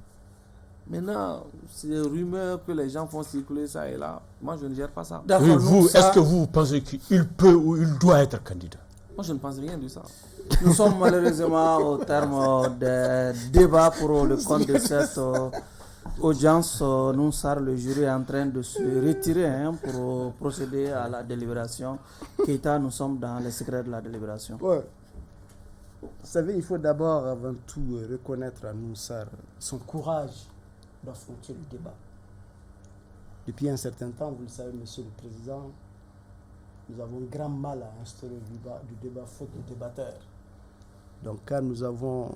Maintenant, ces rumeurs que les gens font circuler ça et là, moi je ne gère pas ça. D'accord, Oui, nous, vous, ça, est-ce que vous pensez qu'il peut ou il doit être candidat? Moi je ne pense rien de ça. nous sommes malheureusement au terme des débats pour le compte de cette audience. Nounsar, le jury est en train de se retirer pour procéder à la délibération. Keita, nous sommes dans les secrets de la délibération. Ouais. Vous savez, il faut d'abord, avant tout, reconnaître à Nounsar son courage d'affronter le débat. Depuis un certain temps, vous le savez, Monsieur le Président, nous avons grand mal à instaurer du débat faute de débatteurs. Donc, quand nous avons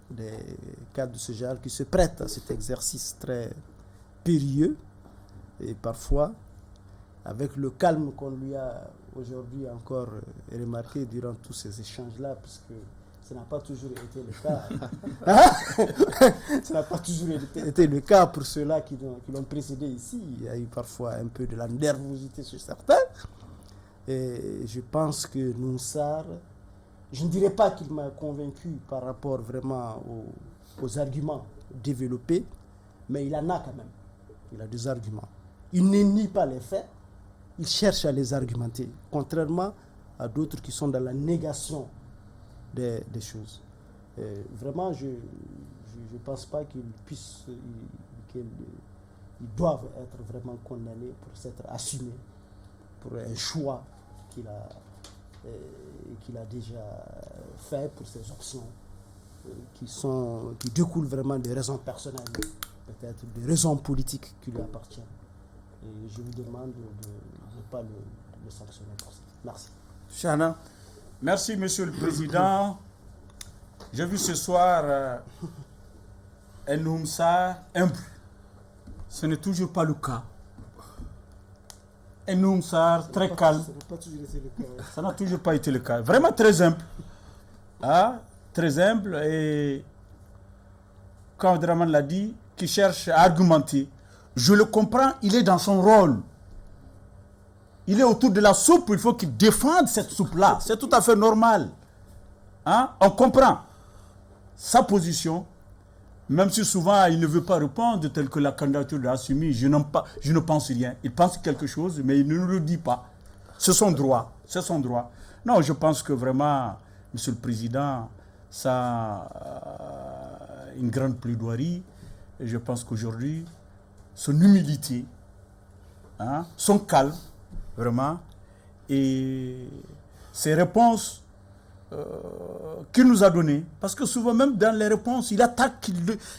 des cas de ce genre qui se prêtent à cet exercice très périlleux, et parfois, avec le calme qu'on lui a aujourd'hui encore remarqué durant tous ces échanges-là, puisque ça n'a pas toujours été le cas. Ça n'a pas toujours été le cas pour ceux-là qui l'ont précédé ici. Il y a eu parfois un peu de la nervosité sur certains. Et je pense que Nounsar, je ne dirais pas qu'il m'a convaincu par rapport vraiment aux arguments développés, mais il en a quand même. Il a des arguments. Il ne nie pas les faits, il cherche à les argumenter, contrairement à d'autres qui sont dans la négation des choses. Et vraiment, je ne pense pas qu'ils doivent être vraiment condamnés pour s'être assumés, pour un choix qu'il a déjà fait pour ces options qui découlent vraiment des raisons personnelles, peut-être des raisons politiques qui lui appartiennent. Et je vous demande de ne pas le sanctionner pour ça. Merci. Chana. Merci, Monsieur le Président. J'ai vu ce soir un Nounsar humble. Ce n'est toujours pas le cas. Un Nounsar très calme. Ça n'a toujours pas été le cas. Vraiment très humble. Ah, très humble et, comme Abdraman l'a dit, qui cherche à argumenter. Je le comprends, il est dans son rôle. Il est autour de la soupe, il faut qu'il défende cette soupe-là. C'est tout à fait normal. Hein? On comprend sa position, même si souvent il ne veut pas répondre, tel que la candidature de Assumi, je ne pense rien. Il pense quelque chose, mais il ne nous le dit pas. C'est son droit. C'est son droit. Non, je pense que vraiment, Monsieur le Président, ça a une grande plaidoirie. Et je pense qu'aujourd'hui, son humilité, hein, son calme, vraiment, et ses réponses qu'il nous a données, parce que souvent même dans les réponses, il attaque,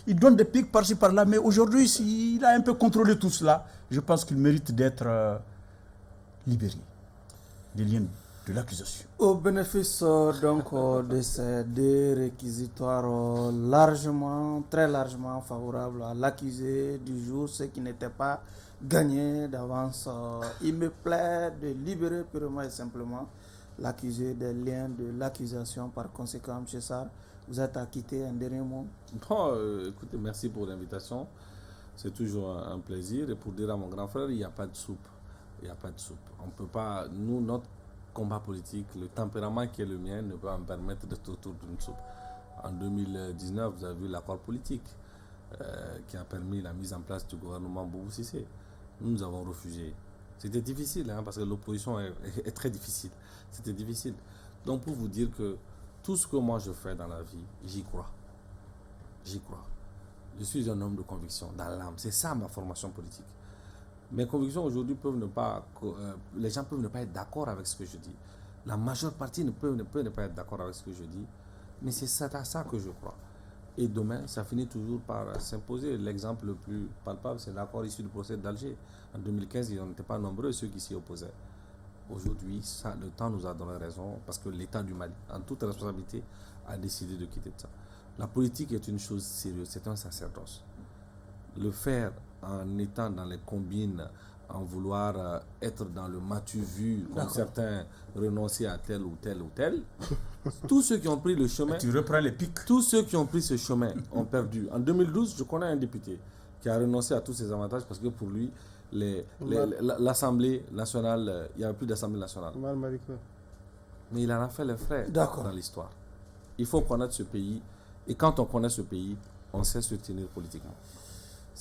il donne des pics par-ci par-là, mais aujourd'hui, s'il a un peu contrôlé tout cela, je pense qu'il mérite d'être libéré des liens de l'accusation. Au bénéfice de ces deux réquisitoires très largement favorables à l'accusé du jour, ce qui n'était pas gagné d'avance, il me plaît de libérer purement et simplement l'accusé des liens de l'accusation. Par conséquent, M. Sarr, vous êtes acquitté. Un dernier mot? Bon, écoutez, merci pour l'invitation. C'est toujours un plaisir. Et pour dire à mon grand frère, il n'y a pas de soupe. Il n'y a pas de soupe. On ne peut pas, nous, notre combat politique, le tempérament qui est le mien ne peut pas me permettre d'être autour d'une soupe. En 2019, vous avez vu l'accord politique qui a permis la mise en place du gouvernement Boubou Cissé. Nous avons refusé. C'était difficile, parce que l'opposition est très difficile. C'était difficile. Donc pour vous dire que tout ce que moi je fais dans la vie, j'y crois. J'y crois. Je suis un homme de conviction, dans l'âme. C'est ça ma formation politique. Mes convictions aujourd'hui peuvent ne pas... les gens peuvent ne pas être d'accord avec ce que je dis. La majeure partie ne peut ne pas être d'accord avec ce que je dis. Mais c'est à ça que je crois. Et demain, ça finit toujours par s'imposer. L'exemple le plus palpable, c'est l'accord issu du procès d'Alger. En 2015, ils n'étaient pas nombreux ceux qui s'y opposaient. Aujourd'hui, le temps nous a donné raison parce que l'État du Mali, en toute responsabilité, a décidé de quitter ça. La politique est une chose sérieuse, c'est un sacerdoce. Le faire en étant dans les combines, en vouloir être dans le matu vu, comme certains renoncer à tel ou tel ou tel, tous ceux qui ont pris le chemin, tu reprends les pics. Tous ceux qui ont pris ce chemin ont perdu. En 2012, je connais un député qui a renoncé à tous ses avantages parce que pour lui, l'Assemblée nationale, il n'y avait plus d'Assemblée nationale. Mais il en a fait les frais dans l'histoire. Il faut connaître ce pays. Et quand on connaît ce pays, on sait se tenir politiquement.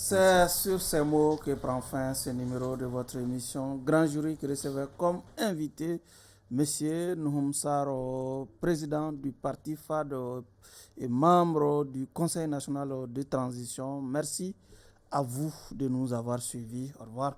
C'est sur ces mots que prend fin ce numéro de votre émission Grand Jury qui recevait comme invité Monsieur Nouhoum Sarr, président du parti FAD et membre du Conseil national de transition. Merci à vous de nous avoir suivis. Au revoir.